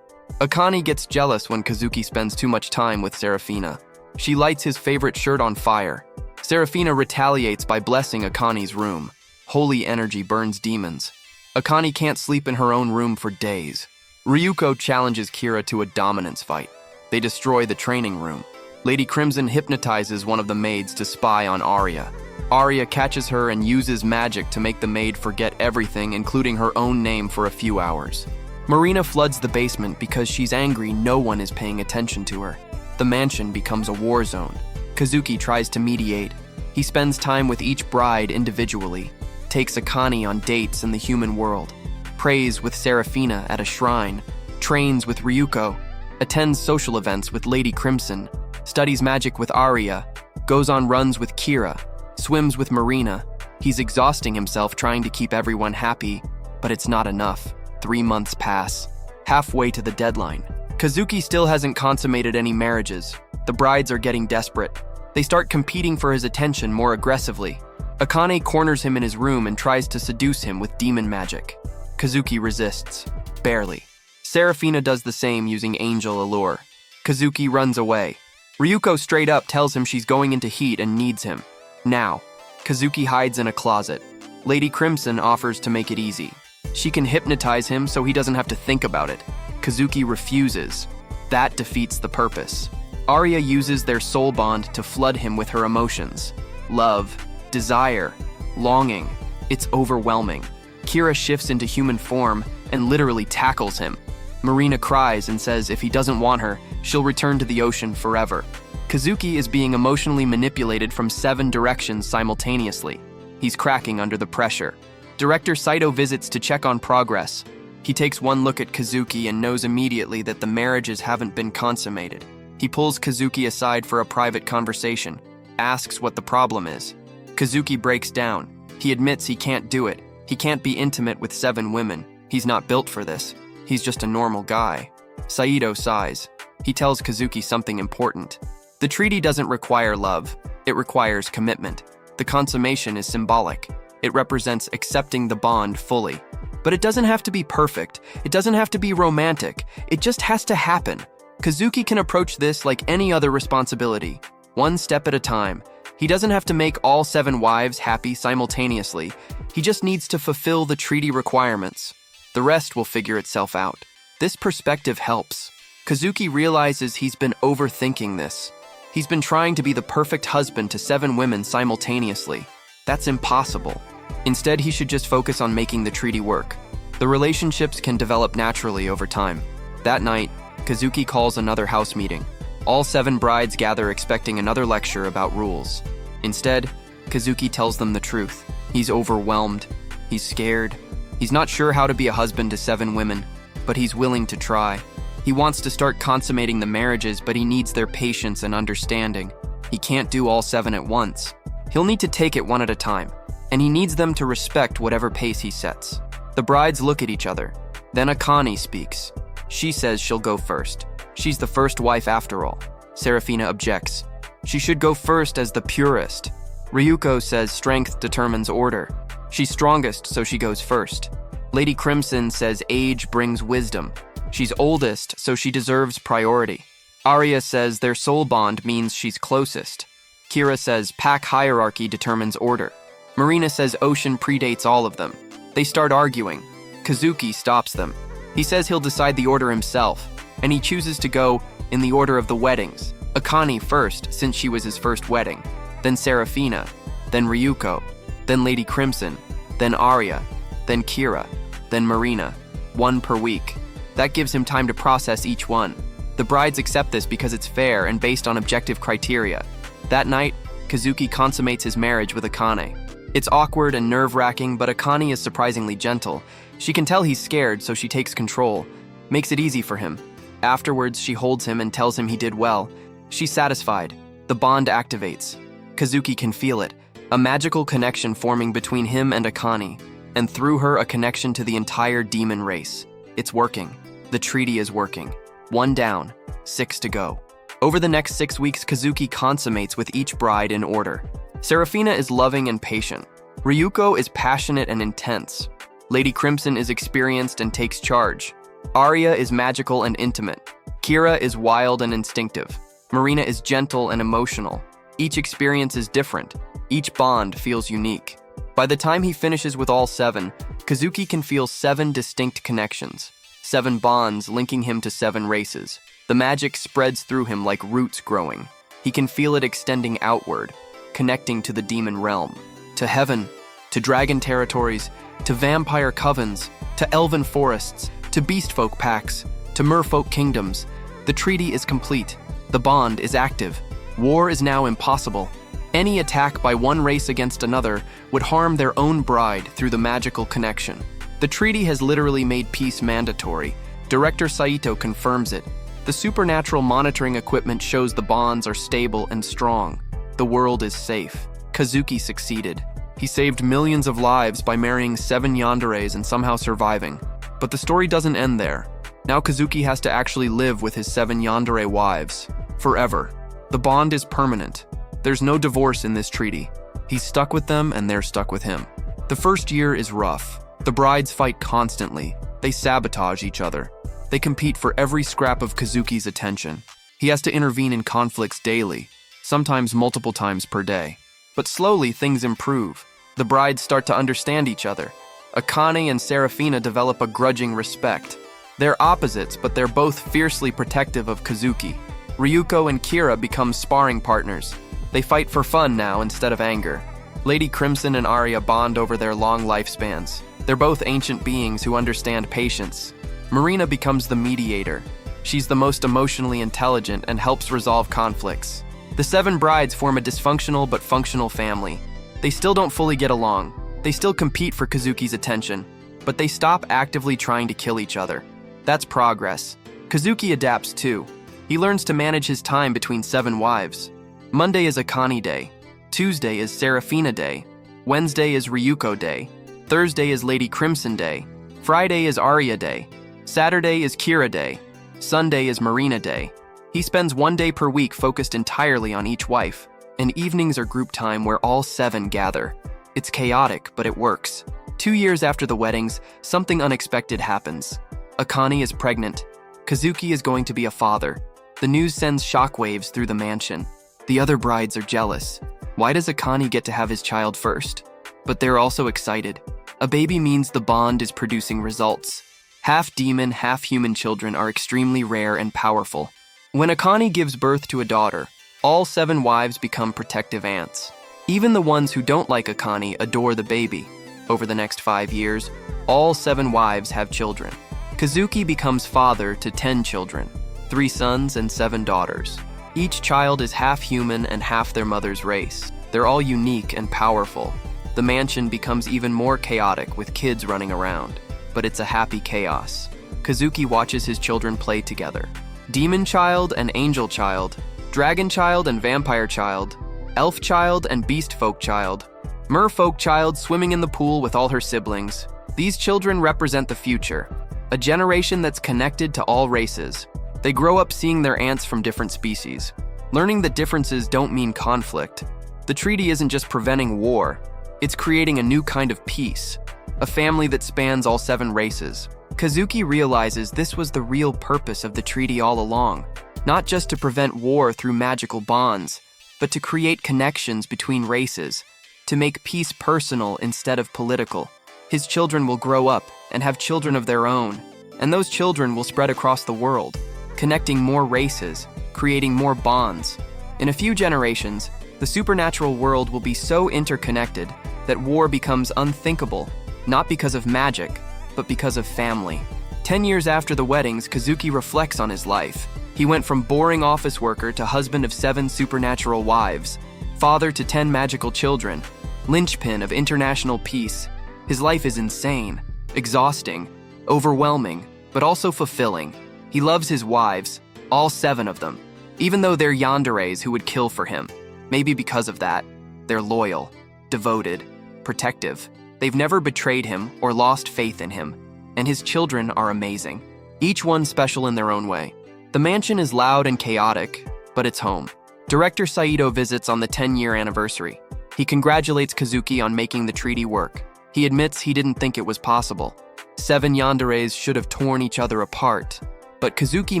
Akane gets jealous when Kazuki spends too much time with Serafina. She lights his favorite shirt on fire. Serafina retaliates by blessing Akane's room. Holy energy burns demons. Akane can't sleep in her own room for days. Ryuko challenges Kira to a dominance fight. They destroy the training room. Lady Crimson hypnotizes one of the maids to spy on Arya. Arya catches her and uses magic to make the maid forget everything, including her own name, for a few hours. Marina floods the basement because she's angry no one is paying attention to her. The mansion becomes a war zone. Kazuki tries to mediate. He spends time with each bride individually, takes Akane on dates in the human world, prays with Serafina at a shrine, trains with Ryuko, attends social events with Lady Crimson, studies magic with Arya, goes on runs with Kira, swims with Marina. He's exhausting himself trying to keep everyone happy, but it's not enough. 3 months pass. Halfway to the deadline. Kazuki still hasn't consummated any marriages. The brides are getting desperate. They start competing for his attention more aggressively. Akane corners him in his room and tries to seduce him with demon magic. Kazuki resists. Barely. Serafina does the same using angel allure. Kazuki runs away. Ryuko straight up tells him she's going into heat and needs him. Now. Kazuki hides in a closet. Lady Crimson offers to make it easy. She can hypnotize him so he doesn't have to think about it. Kazuki refuses. That defeats the purpose. Arya uses their soul bond to flood him with her emotions. Love, desire, longing. It's overwhelming. Kira shifts into human form and literally tackles him. Marina cries and says if he doesn't want her, she'll return to the ocean forever. Kazuki is being emotionally manipulated from 7 directions simultaneously. He's cracking under the pressure. Director Saito visits to check on progress. He takes one look at Kazuki and knows immediately that the marriages haven't been consummated. He pulls Kazuki aside for a private conversation, asks what the problem is. Kazuki breaks down. He admits he can't do it. He can't be intimate with 7 women. He's not built for this. He's just a normal guy. Saito sighs. He tells Kazuki something important. The treaty doesn't require love. It requires commitment. The consummation is symbolic. It represents accepting the bond fully. But it doesn't have to be perfect. It doesn't have to be romantic. It just has to happen. Kazuki can approach this like any other responsibility, one step at a time. He doesn't have to make all 7 wives happy simultaneously. He just needs to fulfill the treaty requirements. The rest will figure itself out. This perspective helps. Kazuki realizes he's been overthinking this. He's been trying to be the perfect husband to 7 women simultaneously. That's impossible. Instead, he should just focus on making the treaty work. The relationships can develop naturally over time. That night, Kazuki calls another house meeting. All 7 brides gather expecting another lecture about rules. Instead, Kazuki tells them the truth. He's overwhelmed. He's scared. He's not sure how to be a husband to 7 women, but he's willing to try. He wants to start consummating the marriages, but he needs their patience and understanding. He can't do all 7 at once. He'll need to take it one at a time, and he needs them to respect whatever pace he sets. The brides look at each other. Then Akane speaks. She says she'll go first. She's the first wife after all. Serafina objects. She should go first as the purist. Ryuko says strength determines order. She's strongest, so she goes first. Lady Crimson says age brings wisdom. She's oldest, so she deserves priority. Arya says their soul bond means she's closest. Kira says pack hierarchy determines order. Marina says ocean predates all of them. They start arguing. Kazuki stops them. He says he'll decide the order himself, and he chooses to go in the order of the weddings. Akane first, since she was his first wedding, then Serafina, then Ryuko. then Lady Crimson, then Arya, then Kira, then Marina, 1 per week. That gives him time to process each one. The brides accept this because it's fair and based on objective criteria. That night, Kazuki consummates his marriage with Akane. It's awkward and nerve-wracking, but Akane is surprisingly gentle. She can tell he's scared, so she takes control, makes it easy for him. Afterwards, she holds him and tells him he did well. She's satisfied. The bond activates. Kazuki can feel it, a magical connection forming between him and Akane, and through her, a connection to the entire demon race. It's working. The treaty is working. 1 down, 6 to go. Over the next 6 weeks, Kazuki consummates with each bride in order. Seraphina is loving and patient. Ryuko is passionate and intense. Lady Crimson is experienced and takes charge. Arya is magical and intimate. Kira is wild and instinctive. Marina is gentle and emotional. Each experience is different. Each bond feels unique. By the time he finishes with all 7, Kazuki can feel 7 distinct connections, 7 bonds linking him to 7 races. The magic spreads through him like roots growing. He can feel it extending outward, connecting to the demon realm, to heaven, to dragon territories, to vampire covens, to elven forests, to beastfolk packs, to merfolk kingdoms. The treaty is complete. The bond is active. War is now impossible. Any attack by one race against another would harm their own bride through the magical connection. The treaty has literally made peace mandatory. Director Saito confirms it. The supernatural monitoring equipment shows the bonds are stable and strong. The world is safe. Kazuki succeeded. He saved millions of lives by marrying 7 yanderes and somehow surviving. But the story doesn't end there. Now Kazuki has to actually live with his 7 yandere wives. Forever. The bond is permanent. There's no divorce in this treaty. He's stuck with them and they're stuck with him. The first year is rough. The brides fight constantly. They sabotage each other. They compete for every scrap of Kazuki's attention. He has to intervene in conflicts daily, sometimes multiple times per day. But slowly things improve. The brides start to understand each other. Akane and Seraphina develop a grudging respect. They're opposites, but they're both fiercely protective of Kazuki. Ryuko and Kira become sparring partners. They fight for fun now instead of anger. Lady Crimson and Arya bond over their long lifespans. They're both ancient beings who understand patience. Marina becomes the mediator. She's the most emotionally intelligent and helps resolve conflicts. The 7 brides form a dysfunctional but functional family. They still don't fully get along. They still compete for Kazuki's attention, but they stop actively trying to kill each other. That's progress. Kazuki adapts too. He learns to manage his time between 7 wives. Monday is Akane Day. Tuesday is Seraphina Day. Wednesday is Ryuko Day. Thursday is Lady Crimson Day. Friday is Arya Day. Saturday is Kira Day. Sunday is Marina Day. He spends 1 day per week focused entirely on each wife, and evenings are group time where all 7 gather. It's chaotic, but it works. 2 years after the weddings, something unexpected happens. Akane is pregnant. Kazuki is going to be a father. The news sends shockwaves through the mansion. The other brides are jealous. Why does Akane get to have his child first? But they're also excited. A baby means the bond is producing results. Half-demon, half-human children are extremely rare and powerful. When Akane gives birth to a daughter, all 7 wives become protective aunts. Even the ones who don't like Akane adore the baby. Over the next 5 years, all 7 wives have children. Kazuki becomes father to 10 children, 3 sons and 7 daughters. Each child is half human and half their mother's race. They're all unique and powerful. The mansion becomes even more chaotic with kids running around, but it's a happy chaos. Kazuki watches his children play together. Demon child and angel child, dragon child and vampire child, elf child and beast folk child, merfolk child swimming in the pool with all her siblings. These children represent the future, a generation that's connected to all races. They grow up seeing their aunts from different species, learning that differences don't mean conflict. The treaty isn't just preventing war, it's creating a new kind of peace, a family that spans all 7 races. Kazuki realizes this was the real purpose of the treaty all along, not just to prevent war through magical bonds, but to create connections between races, to make peace personal instead of political. His children will grow up and have children of their own, and those children will spread across the world, connecting more races, creating more bonds. In a few generations, the supernatural world will be so interconnected that war becomes unthinkable, not because of magic, but because of family. 10 years after the weddings, Kazuki reflects on his life. He went from boring office worker to husband of 7 supernatural wives, father to 10 magical children, linchpin of international peace. His life is insane, exhausting, overwhelming, but also fulfilling. He loves his wives, all 7 of them, even though they're yanderes who would kill for him. Maybe because of that, they're loyal, devoted, protective. They've never betrayed him or lost faith in him, and his children are amazing, each one special in their own way. The mansion is loud and chaotic, but it's home. Director Saito visits on the 10-year anniversary. He congratulates Kazuki on making the treaty work. He admits he didn't think it was possible. 7 yanderes should have torn each other apart, but Kazuki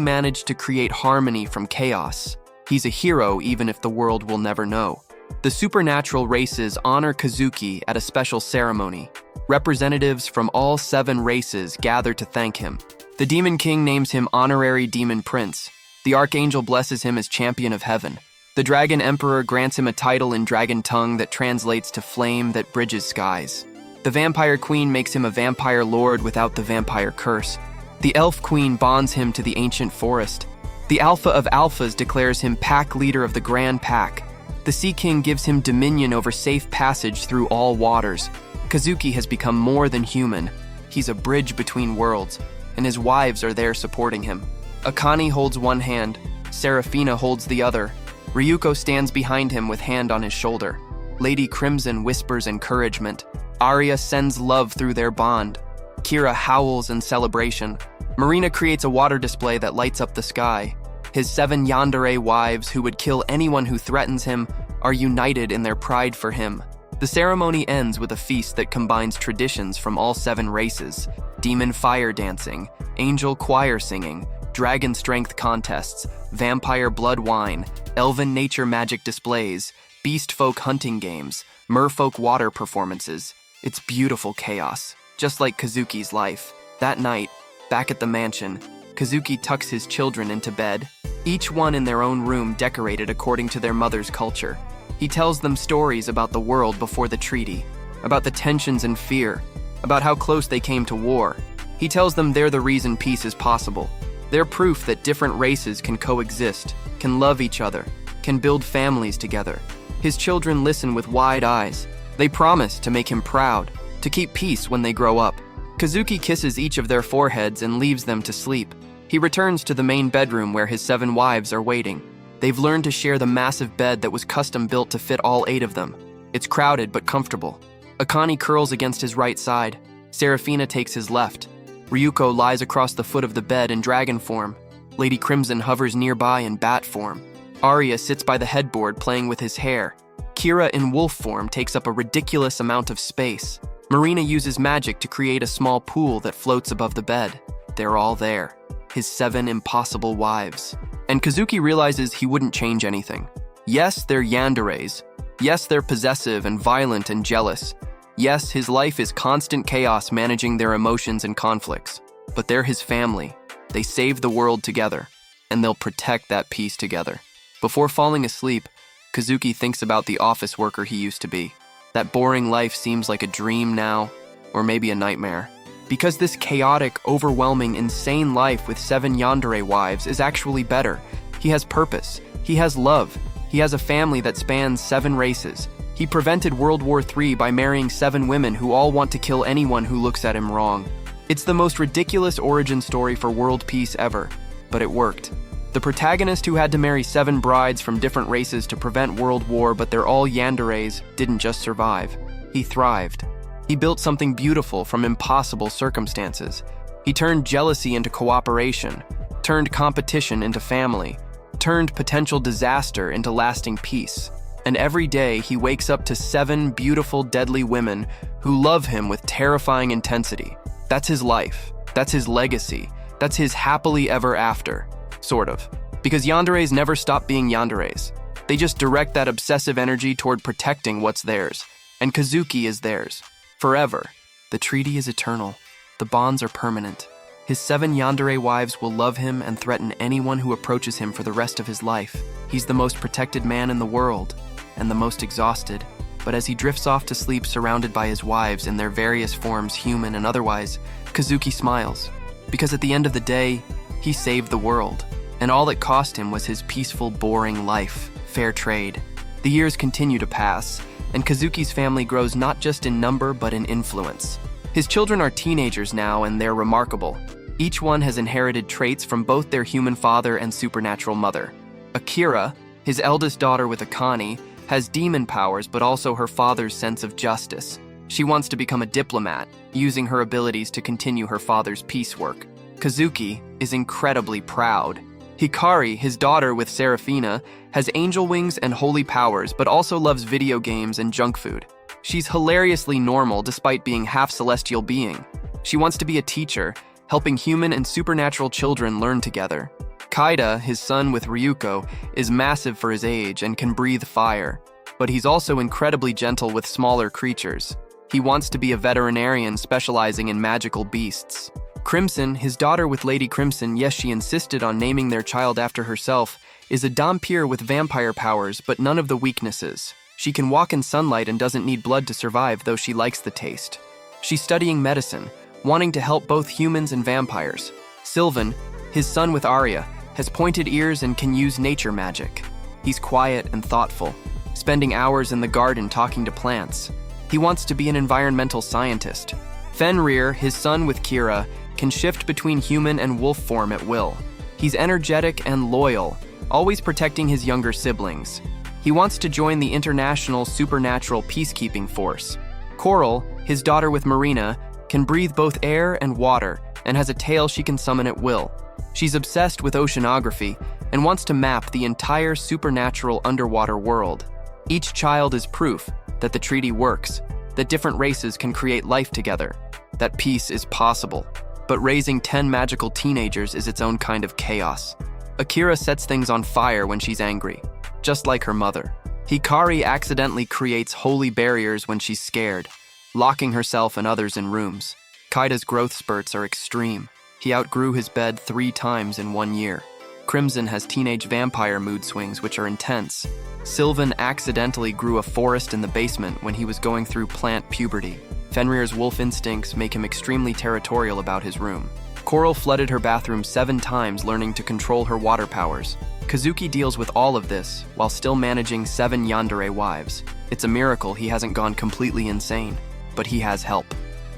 managed to create harmony from chaos. He's a hero even if the world will never know. The supernatural races honor Kazuki at a special ceremony. Representatives from all 7 races gather to thank him. The Demon King names him Honorary Demon Prince. The Archangel blesses him as Champion of Heaven. The Dragon Emperor grants him a title in Dragon Tongue that translates to Flame that bridges skies. The Vampire Queen makes him a Vampire Lord without the Vampire Curse. The Elf Queen bonds him to the Ancient Forest. The Alpha of Alphas declares him Pack Leader of the Grand Pack. The Sea King gives him dominion over safe passage through all waters. Kazuki has become more than human. He's a bridge between worlds, and his wives are there supporting him. Akane holds one hand, Seraphina holds the other. Ryuko stands behind him with hand on his shoulder. Lady Crimson whispers encouragement. Arya sends love through their bond. Kira howls in celebration. Marina creates a water display that lights up the sky. His 7 yandere wives, who would kill anyone who threatens him, are united in their pride for him. The ceremony ends with a feast that combines traditions from all 7 races: demon fire dancing, angel choir singing, dragon strength contests, vampire blood wine, elven nature magic displays, beast folk hunting games, merfolk water performances. It's beautiful chaos, just like Kazuki's life. That night, back at the mansion, Kazuki tucks his children into bed, each one in their own room decorated according to their mother's culture. He tells them stories about the world before the treaty, about the tensions and fear, about how close they came to war. He tells them they're the reason peace is possible. They're proof that different races can coexist, can love each other, can build families together. His children listen with wide eyes. They promise to make him proud, to keep peace when they grow up. Kazuki kisses each of their foreheads and leaves them to sleep. He returns to the main bedroom where his 7 wives are waiting. They've learned to share the massive bed that was custom built to fit all 8 of them. It's crowded but comfortable. Akane curls against his right side. Seraphina takes his left. Ryuko lies across the foot of the bed in dragon form. Lady Crimson hovers nearby in bat form. Arya sits by the headboard playing with his hair. Kira in wolf form takes up a ridiculous amount of space. Marina uses magic to create a small pool that floats above the bed. They're all there, his 7 impossible wives. And Kazuki realizes he wouldn't change anything. Yes, they're yanderes. Yes, they're possessive and violent and jealous. Yes, his life is constant chaos managing their emotions and conflicts. But they're his family. They save the world together, and they'll protect that peace together. Before falling asleep, Kazuki thinks about the office worker he used to be. That boring life seems like a dream now, or maybe a nightmare. Because this chaotic, overwhelming, insane life with 7 yandere wives is actually better. He has purpose. He has love. He has a family that spans 7 races. He prevented World War III by marrying 7 women who all want to kill anyone who looks at him wrong. It's the most ridiculous origin story for world peace ever, but it worked. The protagonist who had to marry 7 brides from different races to prevent world war, but they're all yanderes, didn't just survive. He thrived. He built something beautiful from impossible circumstances. He turned jealousy into cooperation, turned competition into family, turned potential disaster into lasting peace. And every day he wakes up to 7 beautiful, deadly women who love him with terrifying intensity. That's his life. That's his legacy. That's his happily ever after. Sort of. Because yanderes never stop being yanderes. They just direct that obsessive energy toward protecting what's theirs. And Kazuki is theirs. Forever. The treaty is eternal. The bonds are permanent. His 7 yandere wives will love him and threaten anyone who approaches him for the rest of his life. He's the most protected man in the world, and the most exhausted. But as he drifts off to sleep surrounded by his wives in their various forms, human and otherwise, Kazuki smiles. Because at the end of the day, he saved the world. And all it cost him was his peaceful, boring life. Fair trade. The years continue to pass, and Kazuki's family grows not just in number but in influence. His children are teenagers now, and they're remarkable. Each one has inherited traits from both their human father and supernatural mother. Akira, his eldest daughter with Akane, has demon powers but also her father's sense of justice. She wants to become a diplomat, using her abilities to continue her father's peace work. Kazuki is incredibly proud. Hikari, his daughter with Seraphina, has angel wings and holy powers but also loves video games and junk food. She's hilariously normal despite being half celestial being. She wants to be a teacher, helping human and supernatural children learn together. Kaida, his son with Ryuko, is massive for his age and can breathe fire, but he's also incredibly gentle with smaller creatures. He wants to be a veterinarian specializing in magical beasts. Crimson, his daughter with Lady Crimson, yes, she insisted on naming their child after herself, is a dhampir with vampire powers but none of the weaknesses. She can walk in sunlight and doesn't need blood to survive, though she likes the taste. She's studying medicine, wanting to help both humans and vampires. Sylvan, his son with Arya, has pointed ears and can use nature magic. He's quiet and thoughtful, spending hours in the garden talking to plants. He wants to be an environmental scientist. Fenrir, his son with Kira, can shift between human and wolf form at will. He's energetic and loyal, always protecting his younger siblings. He wants to join the international supernatural peacekeeping force. Coral, his daughter with Marina, can breathe both air and water and has a tail she can summon at will. She's obsessed with oceanography and wants to map the entire supernatural underwater world. Each child is proof that the treaty works, that different races can create life together, that peace is possible. But raising 10 magical teenagers is its own kind of chaos. Akira sets things on fire when she's angry, just like her mother. Hikari accidentally creates holy barriers when she's scared, locking herself and others in rooms. Kaida's growth spurts are extreme. He outgrew his bed 3 times in 1 year. Crimson has teenage vampire mood swings, which are intense. Sylvan accidentally grew a forest in the basement when he was going through plant puberty. Fenrir's wolf instincts make him extremely territorial about his room. Coral flooded her bathroom 7 times, learning to control her water powers. Kazuki deals with all of this while still managing 7 yandere wives. It's a miracle he hasn't gone completely insane, but he has help.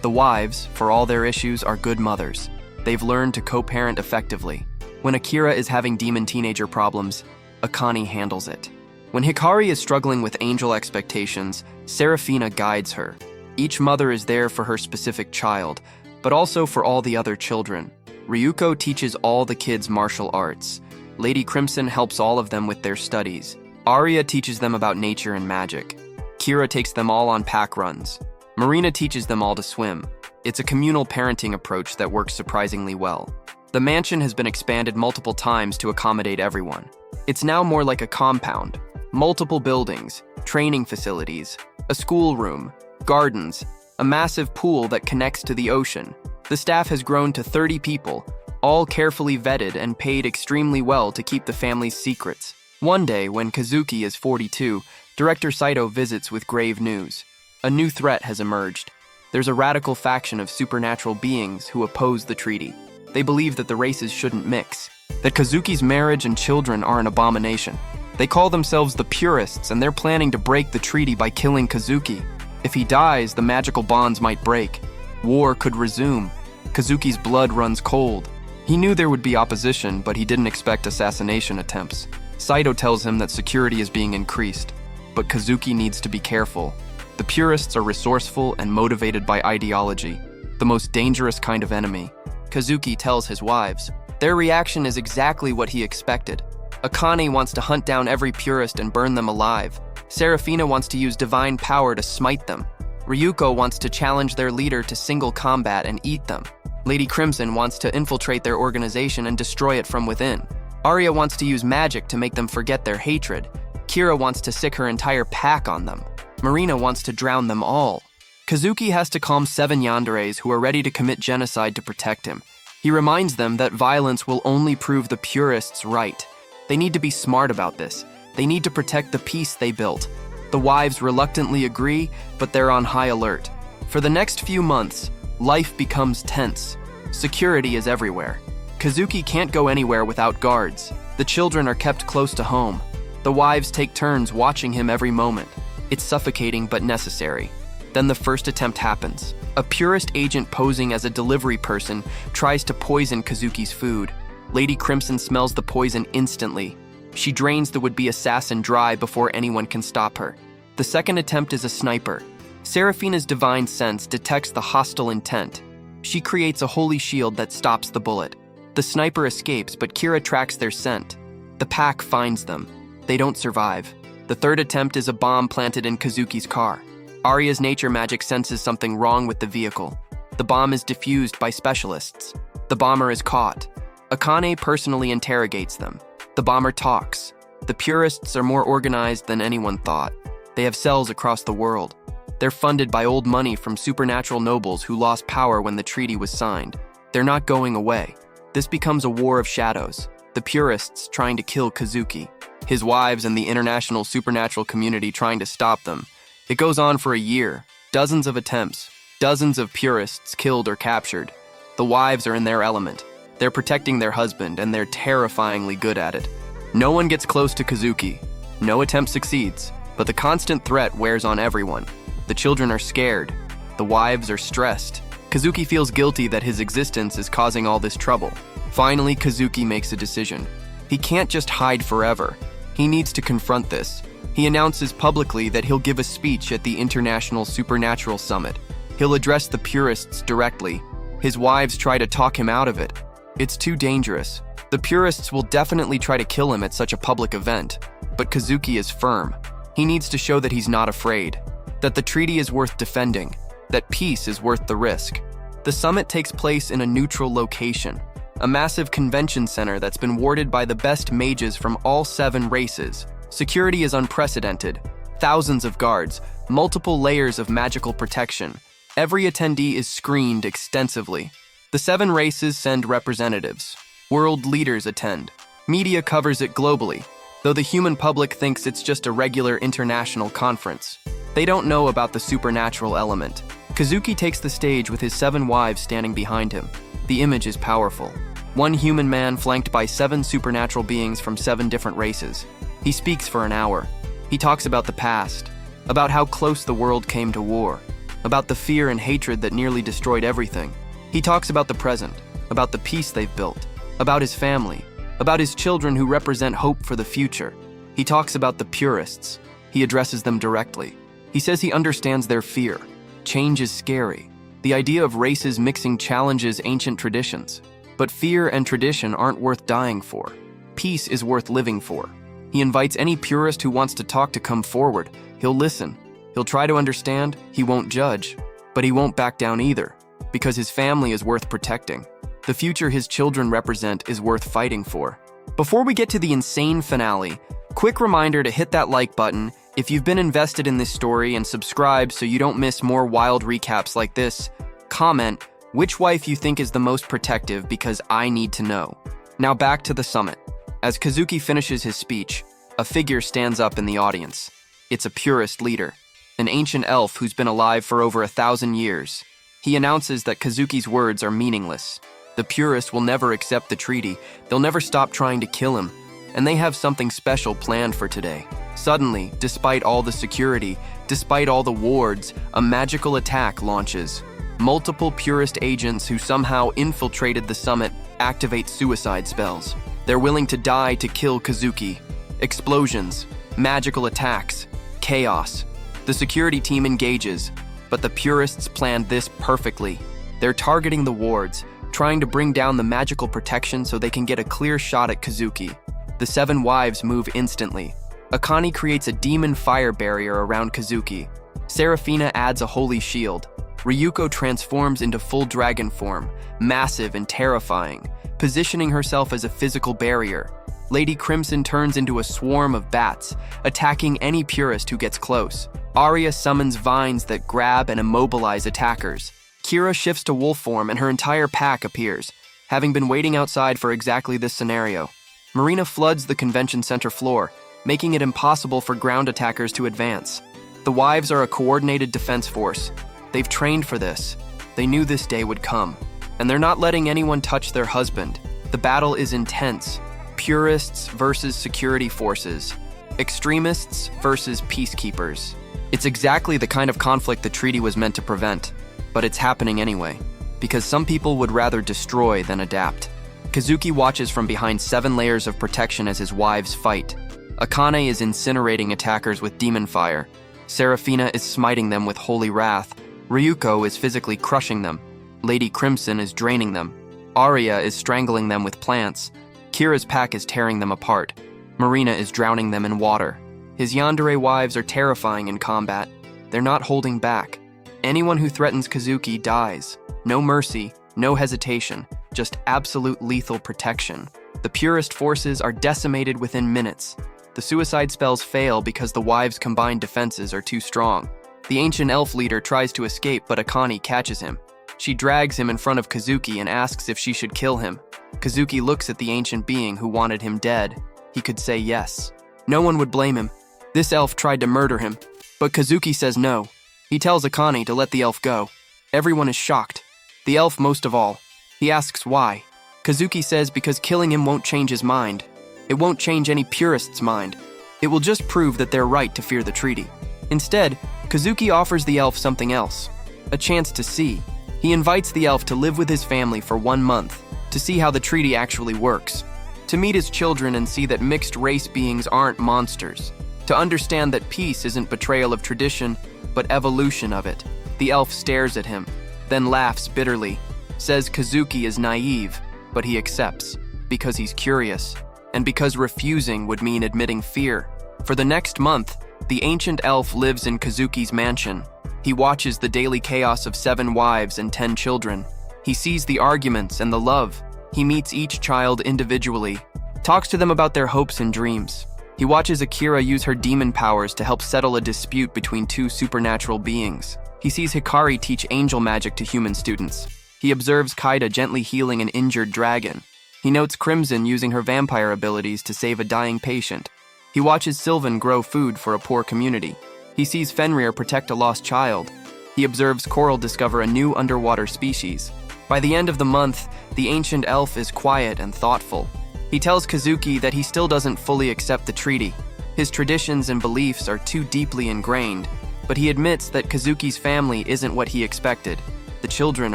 The wives, for all their issues, are good mothers. They've learned to co-parent effectively. When Akira is having demon teenager problems, Akane handles it. When Hikari is struggling with angel expectations, Seraphina guides her. Each mother is there for her specific child, but also for all the other children. Ryuko teaches all the kids martial arts. Lady Crimson helps all of them with their studies. Arya teaches them about nature and magic. Kira takes them all on pack runs. Marina teaches them all to swim. It's a communal parenting approach that works surprisingly well. The mansion has been expanded multiple times to accommodate everyone. It's now more like a compound. Multiple buildings, training facilities, a schoolroom, gardens, a massive pool that connects to the ocean. The staff has grown to 30 people, all carefully vetted and paid extremely well to keep the family's secrets. One day, when Kazuki is 42, Director Saito visits with grave news. A new threat has emerged. There's a radical faction of supernatural beings who oppose the treaty. They believe that the races shouldn't mix, that Kazuki's marriage and children are an abomination. They call themselves the purists, and they're planning to break the treaty by killing Kazuki. If he dies, the magical bonds might break. War could resume. Kazuki's blood runs cold. He knew there would be opposition, but he didn't expect assassination attempts. Saito tells him that security is being increased, but Kazuki needs to be careful. The purists are resourceful and motivated by ideology, the most dangerous kind of enemy. Kazuki tells his wives. Their reaction is exactly what he expected. Akane wants to hunt down every purist and burn them alive. Seraphina wants to use divine power to smite them. Ryuko wants to challenge their leader to single combat and eat them. Lady Crimson wants to infiltrate their organization and destroy it from within. Arya wants to use magic to make them forget their hatred. Kira wants to sick her entire pack on them. Marina wants to drown them all. Kazuki has to calm 7 yanderes who are ready to commit genocide to protect him. He reminds them that violence will only prove the purists right. They need to be smart about this. They need to protect the peace they built. The wives reluctantly agree, but they're on high alert. For the next few months, life becomes tense. Security is everywhere. Kazuki can't go anywhere without guards. The children are kept close to home. The wives take turns watching him every moment. It's suffocating but necessary. Then the first attempt happens. A purist agent posing as a delivery person tries to poison Kazuki's food. Lady Crimson smells the poison instantly. She drains the would-be assassin dry before anyone can stop her. The second attempt is a sniper. Seraphina's divine sense detects the hostile intent. She creates a holy shield that stops the bullet. The sniper escapes, but Kira tracks their scent. The pack finds them. They don't survive. The third attempt is a bomb planted in Kazuki's car. Arya's nature magic senses something wrong with the vehicle. The bomb is defused by specialists. The bomber is caught. Akane personally interrogates them. The bomber talks. The purists are more organized than anyone thought. They have cells across the world. They're funded by old money from supernatural nobles who lost power when the treaty was signed. They're not going away. This becomes a war of shadows. The purists trying to kill Kazuki. His wives and the international supernatural community trying to stop them. It goes on for a year. Dozens of attempts. Dozens of purists killed or captured. The wives are in their element. They're protecting their husband, and they're terrifyingly good at it. No one gets close to Kazuki. No attempt succeeds, but the constant threat wears on everyone. The children are scared. The wives are stressed. Kazuki feels guilty that his existence is causing all this trouble. Finally, Kazuki makes a decision. He can't just hide forever. He needs to confront this. He announces publicly that he'll give a speech at the International Supernatural Summit. He'll address the purists directly. His wives try to talk him out of it. It's too dangerous. The purists will definitely try to kill him at such a public event. But Kazuki is firm. He needs to show that he's not afraid, that the treaty is worth defending, that peace is worth the risk. The summit takes place in a neutral location, a massive convention center that's been warded by the best mages from all 7 races. Security is unprecedented. Thousands of guards, multiple layers of magical protection. Every attendee is screened extensively. The 7 races send representatives. World leaders attend. Media covers it globally, though the human public thinks it's just a regular international conference. They don't know about the supernatural element. Kazuki takes the stage with his 7 wives standing behind him. The image is powerful. One human man flanked by 7 supernatural beings from 7 different races. He speaks for an hour. He talks about the past, about how close the world came to war, about the fear and hatred that nearly destroyed everything. He talks about the present, about the peace they've built, about his family, about his children who represent hope for the future. He talks about the purists. He addresses them directly. He says he understands their fear. Change is scary. The idea of races mixing challenges ancient traditions. But fear and tradition aren't worth dying for. Peace is worth living for. He invites any purist who wants to talk to come forward. He'll listen. He'll try to understand. He won't judge. But he won't back down either, because his family is worth protecting. The future his children represent is worth fighting for. Before we get to the insane finale, quick reminder to hit that like button if you've been invested in this story, and subscribe so you don't miss more wild recaps like this. Comment which wife you think is the most protective, because I need to know. Now back to the summit. As Kazuki finishes his speech, a figure stands up in the audience. It's a purist leader, an ancient elf who's been alive for over 1,000 years. He announces that Kazuki's words are meaningless. The purists will never accept the treaty. They'll never stop trying to kill him, and they have something special planned for today. Suddenly, despite all the security, despite all the wards, a magical attack launches. Multiple purist agents who somehow infiltrated the summit activate suicide spells. They're willing to die to kill Kazuki. Explosions, magical attacks, chaos. The security team engages, but the purists planned this perfectly. They're targeting the wards, trying to bring down the magical protection so they can get a clear shot at Kazuki. The 7 wives move instantly. Akane creates a demon fire barrier around Kazuki. Seraphina adds a holy shield. Ryuko transforms into full dragon form, massive and terrifying, positioning herself as a physical barrier. Lady Crimson turns into a swarm of bats, attacking any purist who gets close. Arya summons vines that grab and immobilize attackers. Kira shifts to wolf form and her entire pack appears, having been waiting outside for exactly this scenario. Marina floods the convention center floor, making it impossible for ground attackers to advance. The wives are a coordinated defense force. They've trained for this. They knew this day would come. And they're not letting anyone touch their husband. The battle is intense. Purists versus security forces. Extremists versus peacekeepers. It's exactly the kind of conflict the treaty was meant to prevent. But it's happening anyway, because some people would rather destroy than adapt. Kazuki watches from behind 7 layers of protection as his wives fight. Akane is incinerating attackers with demon fire. Seraphina is smiting them with holy wrath. Ryuko is physically crushing them. Lady Crimson is draining them. Arya is strangling them with plants. Kira's pack is tearing them apart. Marina is drowning them in water. His yandere wives are terrifying in combat. They're not holding back. Anyone who threatens Kazuki dies. No mercy, no hesitation, just absolute lethal protection. The purist forces are decimated within minutes. The suicide spells fail because the wives' combined defenses are too strong. The ancient elf leader tries to escape, but Akane catches him. She drags him in front of Kazuki and asks if she should kill him. Kazuki looks at the ancient being who wanted him dead. He could say yes. No one would blame him. This elf tried to murder him, but Kazuki says no. He tells Akane to let the elf go. Everyone is shocked. The elf most of all. He asks why. Kazuki says because killing him won't change his mind. It won't change any purist's mind. It will just prove that they're right to fear the treaty. Instead, Kazuki offers the elf something else. A chance to see. He invites the elf to live with his family for 1 month, to see how the treaty actually works. To meet his children and see that mixed race beings aren't monsters. To understand that peace isn't betrayal of tradition, but evolution of it. The elf stares at him, then laughs bitterly, says Kazuki is naive, but he accepts, because he's curious, and because refusing would mean admitting fear. For the next month, the ancient elf lives in Kazuki's mansion. He watches the daily chaos of 7 wives and 10 children. He sees the arguments and the love. He meets each child individually, talks to them about their hopes and dreams. He watches Akira use her demon powers to help settle a dispute between 2 supernatural beings. He sees Hikari teach angel magic to human students. He observes Kaida gently healing an injured dragon. He notes Crimson using her vampire abilities to save a dying patient. He watches Sylvan grow food for a poor community. He sees Fenrir protect a lost child. He observes Coral discover a new underwater species. By the end of the month, the ancient elf is quiet and thoughtful. He tells Kazuki that he still doesn't fully accept the treaty. His traditions and beliefs are too deeply ingrained, but he admits that Kazuki's family isn't what he expected. The children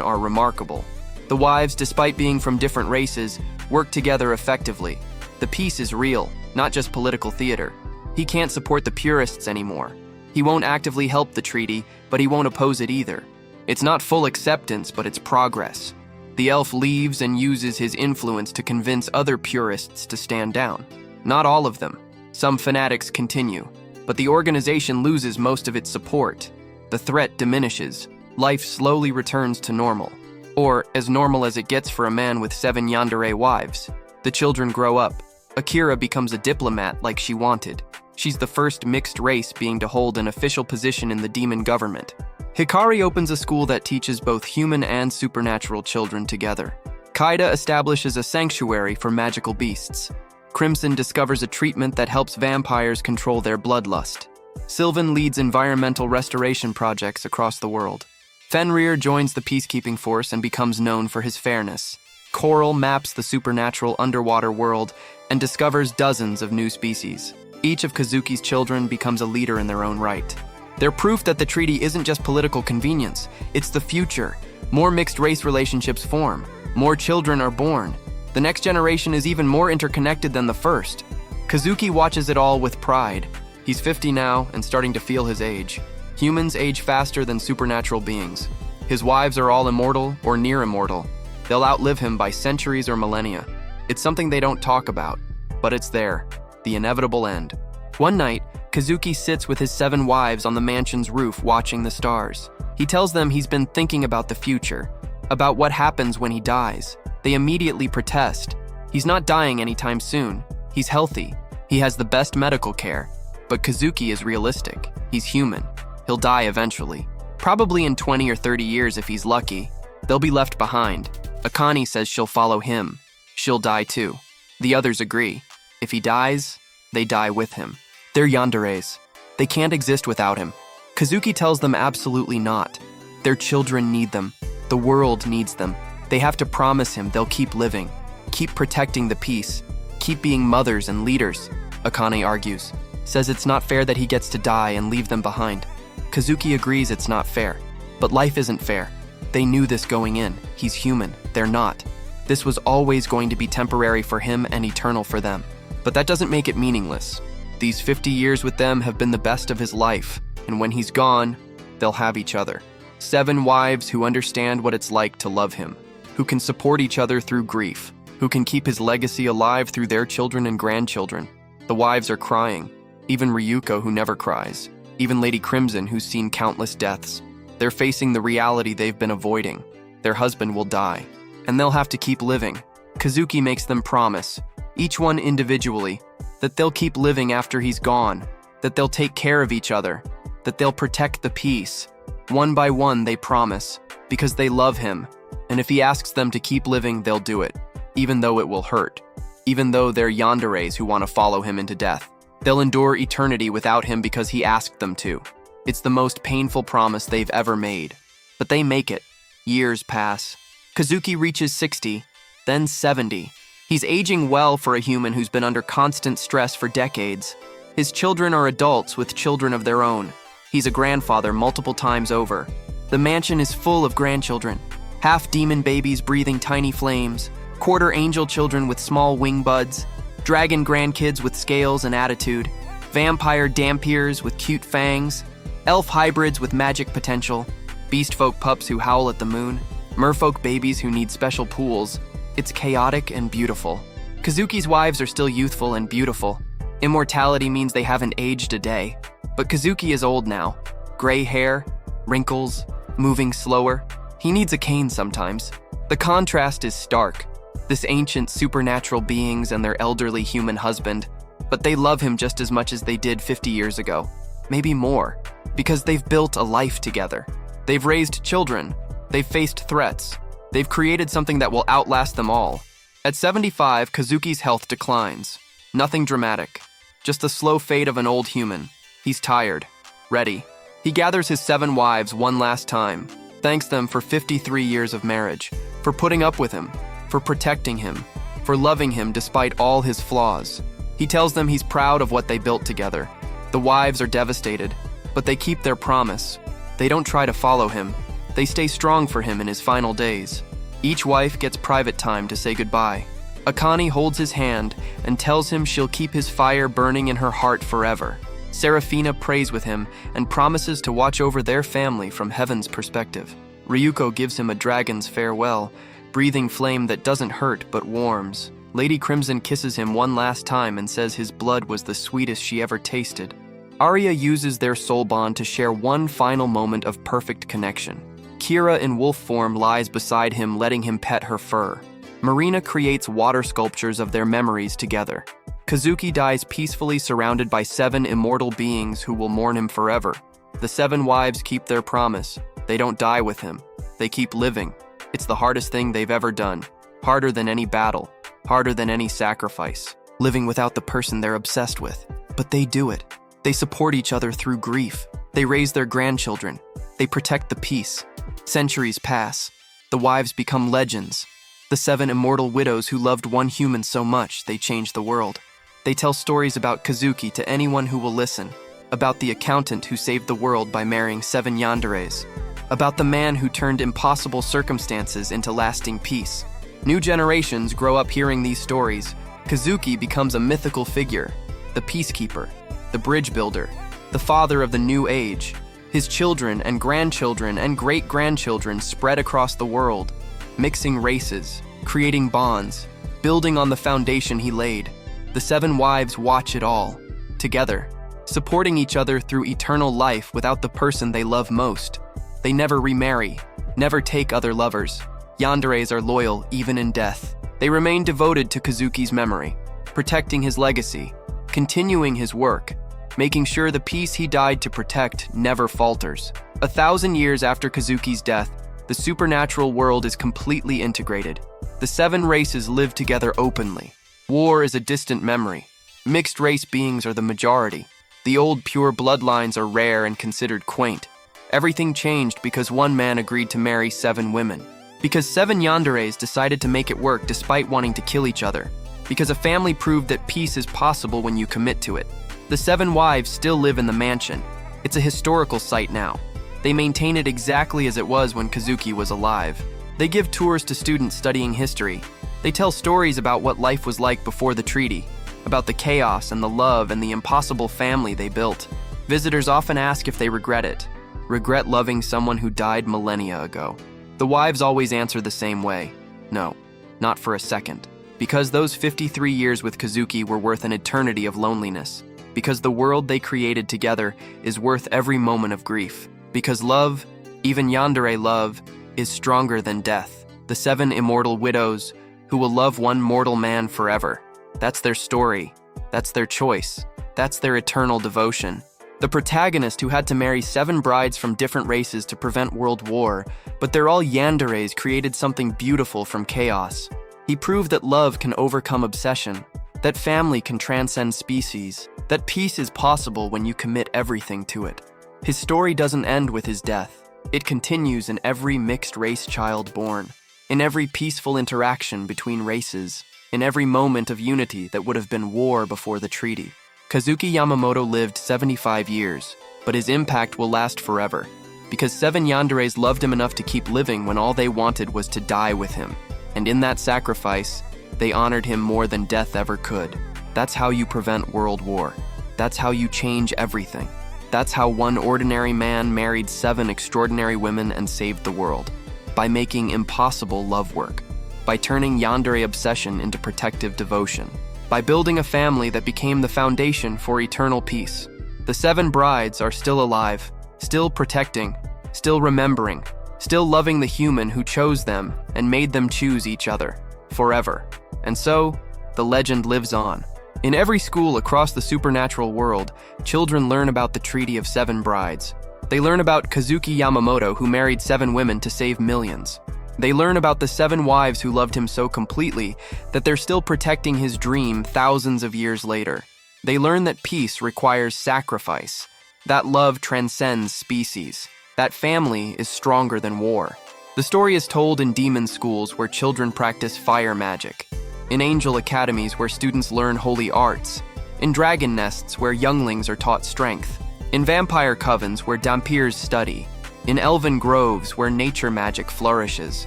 are remarkable. The wives, despite being from different races, work together effectively. The peace is real, not just political theater. He can't support the purists anymore. He won't actively help the treaty, but he won't oppose it either. It's not full acceptance, but it's progress. The elf leaves and uses his influence to convince other purists to stand down. Not all of them. Some fanatics continue, but the organization loses most of its support. The threat diminishes. Life slowly returns to normal. Or as normal as it gets for a man with 7 yandere wives. The children grow up. Akira becomes a diplomat like she wanted. She's the first mixed race being to hold an official position in the demon government. Hikari opens a school that teaches both human and supernatural children together. Kaida establishes a sanctuary for magical beasts. Crimson discovers a treatment that helps vampires control their bloodlust. Sylvan leads environmental restoration projects across the world. Fenrir joins the peacekeeping force and becomes known for his fairness. Coral maps the supernatural underwater world and discovers dozens of new species. Each of Kazuki's children becomes a leader in their own right. They're proof that the treaty isn't just political convenience, it's the future. More mixed race relationships form. More children are born. The next generation is even more interconnected than the first. Kazuki watches it all with pride. He's 50 now and starting to feel his age. Humans age faster than supernatural beings. His wives are all immortal or near immortal. They'll outlive him by centuries or millennia. It's something they don't talk about, but it's there. The inevitable end. One night, Kazuki sits with his 7 wives on the mansion's roof watching the stars. He tells them he's been thinking about the future, about what happens when he dies. They immediately protest. He's not dying anytime soon. He's healthy. He has the best medical care. But Kazuki is realistic. He's human. He'll die eventually. Probably in 20 or 30 years if he's lucky. They'll be left behind. Akane says she'll follow him. She'll die too. The others agree. If he dies, they die with him. They're yanderes. They can't exist without him. Kazuki tells them absolutely not. Their children need them. The world needs them. They have to promise him they'll keep living, keep protecting the peace, keep being mothers and leaders, Akane argues. Says it's not fair that he gets to die and leave them behind. Kazuki agrees it's not fair. But life isn't fair. They knew this going in. He's human. They're not. This was always going to be temporary for him and eternal for them. But that doesn't make it meaningless. These 50 years with them have been the best of his life, and when he's gone, they'll have each other. 7 wives who understand what it's like to love him, who can support each other through grief, who can keep his legacy alive through their children and grandchildren. The wives are crying, even Ryuko, who never cries, even Lady Crimson, who's seen countless deaths. They're facing the reality they've been avoiding. Their husband will die, and they'll have to keep living. Kazuki makes them promise, each one individually, that they'll keep living after he's gone, that they'll take care of each other, that they'll protect the peace. One by one, they promise, because they love him, and if he asks them to keep living, they'll do it, even though it will hurt, even though they're yanderes who want to follow him into death. They'll endure eternity without him because he asked them to. It's the most painful promise they've ever made. But they make it. Years pass. Kazuki reaches 60, then 70. He's aging well for a human who's been under constant stress for decades. His children are adults with children of their own. He's a grandfather multiple times over. The mansion is full of grandchildren. Half-demon babies breathing tiny flames, quarter angel children with small wing buds, dragon grandkids with scales and attitude, vampire dampiers with cute fangs, elf hybrids with magic potential, beast folk pups who howl at the moon, merfolk babies who need special pools. It's chaotic and beautiful. Kazuki's wives are still youthful and beautiful. Immortality means they haven't aged a day. But Kazuki is old now. Gray hair, wrinkles, moving slower. He needs a cane sometimes. The contrast is stark. This ancient supernatural beings and their elderly human husband. But they love him just as much as they did 50 years ago. Maybe more. Because they've built a life together. They've raised children. They've faced threats. They've created something that will outlast them all. At 75, Kazuki's health declines. Nothing dramatic. Just the slow fate of an old human. He's tired. Ready. He gathers his 7 wives one last time. Thanks them for 53 years of marriage. For putting up with him. For protecting him. For loving him despite all his flaws. He tells them he's proud of what they built together. The wives are devastated. But they keep their promise. They don't try to follow him. They stay strong for him in his final days. Each wife gets private time to say goodbye. Akane holds his hand and tells him she'll keep his fire burning in her heart forever. Serafina prays with him and promises to watch over their family from heaven's perspective. Ryuko gives him a dragon's farewell, breathing flame that doesn't hurt but warms. Lady Crimson kisses him one last time and says his blood was the sweetest she ever tasted. Arya uses their soul bond to share one final moment of perfect connection. Kira in wolf form lies beside him, letting him pet her fur. Marina creates water sculptures of their memories together. Kazuki dies peacefully surrounded by 7 immortal beings who will mourn him forever. The 7 wives keep their promise. They don't die with him. They keep living. It's the hardest thing they've ever done. Harder than any battle. Harder than any sacrifice. Living without the person they're obsessed with. But they do it. They support each other through grief. They raise their grandchildren. They protect the peace. Centuries pass. The wives become legends. The 7 immortal widows who loved one human so much they changed the world. They tell stories about Kazuki to anyone who will listen. About the accountant who saved the world by marrying 7 yanderes. About the man who turned impossible circumstances into lasting peace. New generations grow up hearing these stories. Kazuki becomes a mythical figure. The peacekeeper. The bridge builder. The father of the new age. His children and grandchildren and great-grandchildren spread across the world, mixing races, creating bonds, building on the foundation he laid. The 7 wives watch it all, together, supporting each other through eternal life without the person they love most. They never remarry, never take other lovers. Yanderes are loyal even in death. They remain devoted to Kazuki's memory, protecting his legacy, continuing his work, making sure the peace he died to protect never falters. 1,000 years after Kazuki's death, the supernatural world is completely integrated. The 7 races live together openly. War is a distant memory. Mixed-race beings are the majority. The old pure bloodlines are rare and considered quaint. Everything changed because one man agreed to marry 7 women. Because 7 yanderes decided to make it work despite wanting to kill each other. Because a family proved that peace is possible when you commit to it. The 7 wives still live in the mansion. It's a historical site now. They maintain it exactly as it was when Kazuki was alive. They give tours to students studying history. They tell stories about what life was like before the treaty, about the chaos and the love and the impossible family they built. Visitors often ask if they regret it. Regret loving someone who died millennia ago. The wives always answer the same way. No, not for a second. Because those 53 years with Kazuki were worth an eternity of loneliness. Because the world they created together is worth every moment of grief. Because love, even yandere love, is stronger than death. The 7 immortal widows who will love one mortal man forever. That's their story. That's their choice. That's their eternal devotion. The protagonist who had to marry 7 brides from different races to prevent world war, but they're all yanderes, created something beautiful from chaos. He proved that love can overcome obsession, that family can transcend species, that peace is possible when you commit everything to it. His story doesn't end with his death. It continues in every mixed-race child born, in every peaceful interaction between races, in every moment of unity that would have been war before the treaty. Kazuki Yamamoto lived 75 years, but his impact will last forever, because 7 yanderes loved him enough to keep living when all they wanted was to die with him. And in that sacrifice, they honored him more than death ever could. That's how you prevent world war. That's how you change everything. That's how one ordinary man married 7 extraordinary women and saved the world. By making impossible love work. By turning yandere obsession into protective devotion. By building a family that became the foundation for eternal peace. The 7 brides are still alive, still protecting, still remembering, still loving the human who chose them and made them choose each other, forever. And so, the legend lives on. In every school across the supernatural world, children learn about the Treaty of 7 Brides. They learn about Kazuki Yamamoto, who married 7 women to save millions. They learn about the 7 wives who loved him so completely that they're still protecting his dream thousands of years later. They learn that peace requires sacrifice, that love transcends species, that family is stronger than war. The story is told in demon schools where children practice fire magic, in angel academies where students learn holy arts, in dragon nests where younglings are taught strength, in vampire covens where dhampirs study, in elven groves where nature magic flourishes,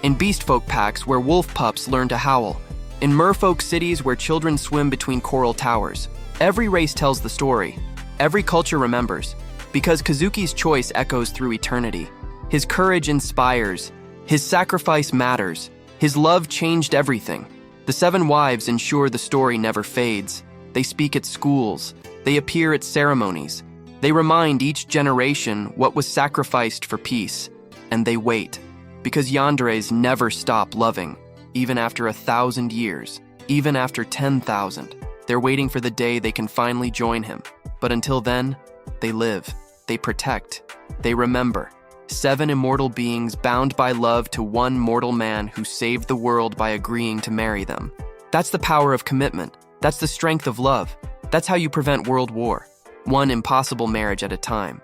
in beastfolk packs where wolf pups learn to howl, in merfolk cities where children swim between coral towers. Every race tells the story. Every culture remembers. Because Kazuki's choice echoes through eternity. His courage inspires. His sacrifice matters. His love changed everything. The 7 wives ensure the story never fades. They speak at schools. They appear at ceremonies. They remind each generation what was sacrificed for peace, and they wait, because yanderes never stop loving, even after 1,000 years, even after 10,000. They're waiting for the day they can finally join him. But until then, they live, they protect, they remember. 7 immortal beings bound by love to one mortal man who saved the world by agreeing to marry them. That's the power of commitment. That's the strength of love. That's how you prevent world war. One impossible marriage at a time.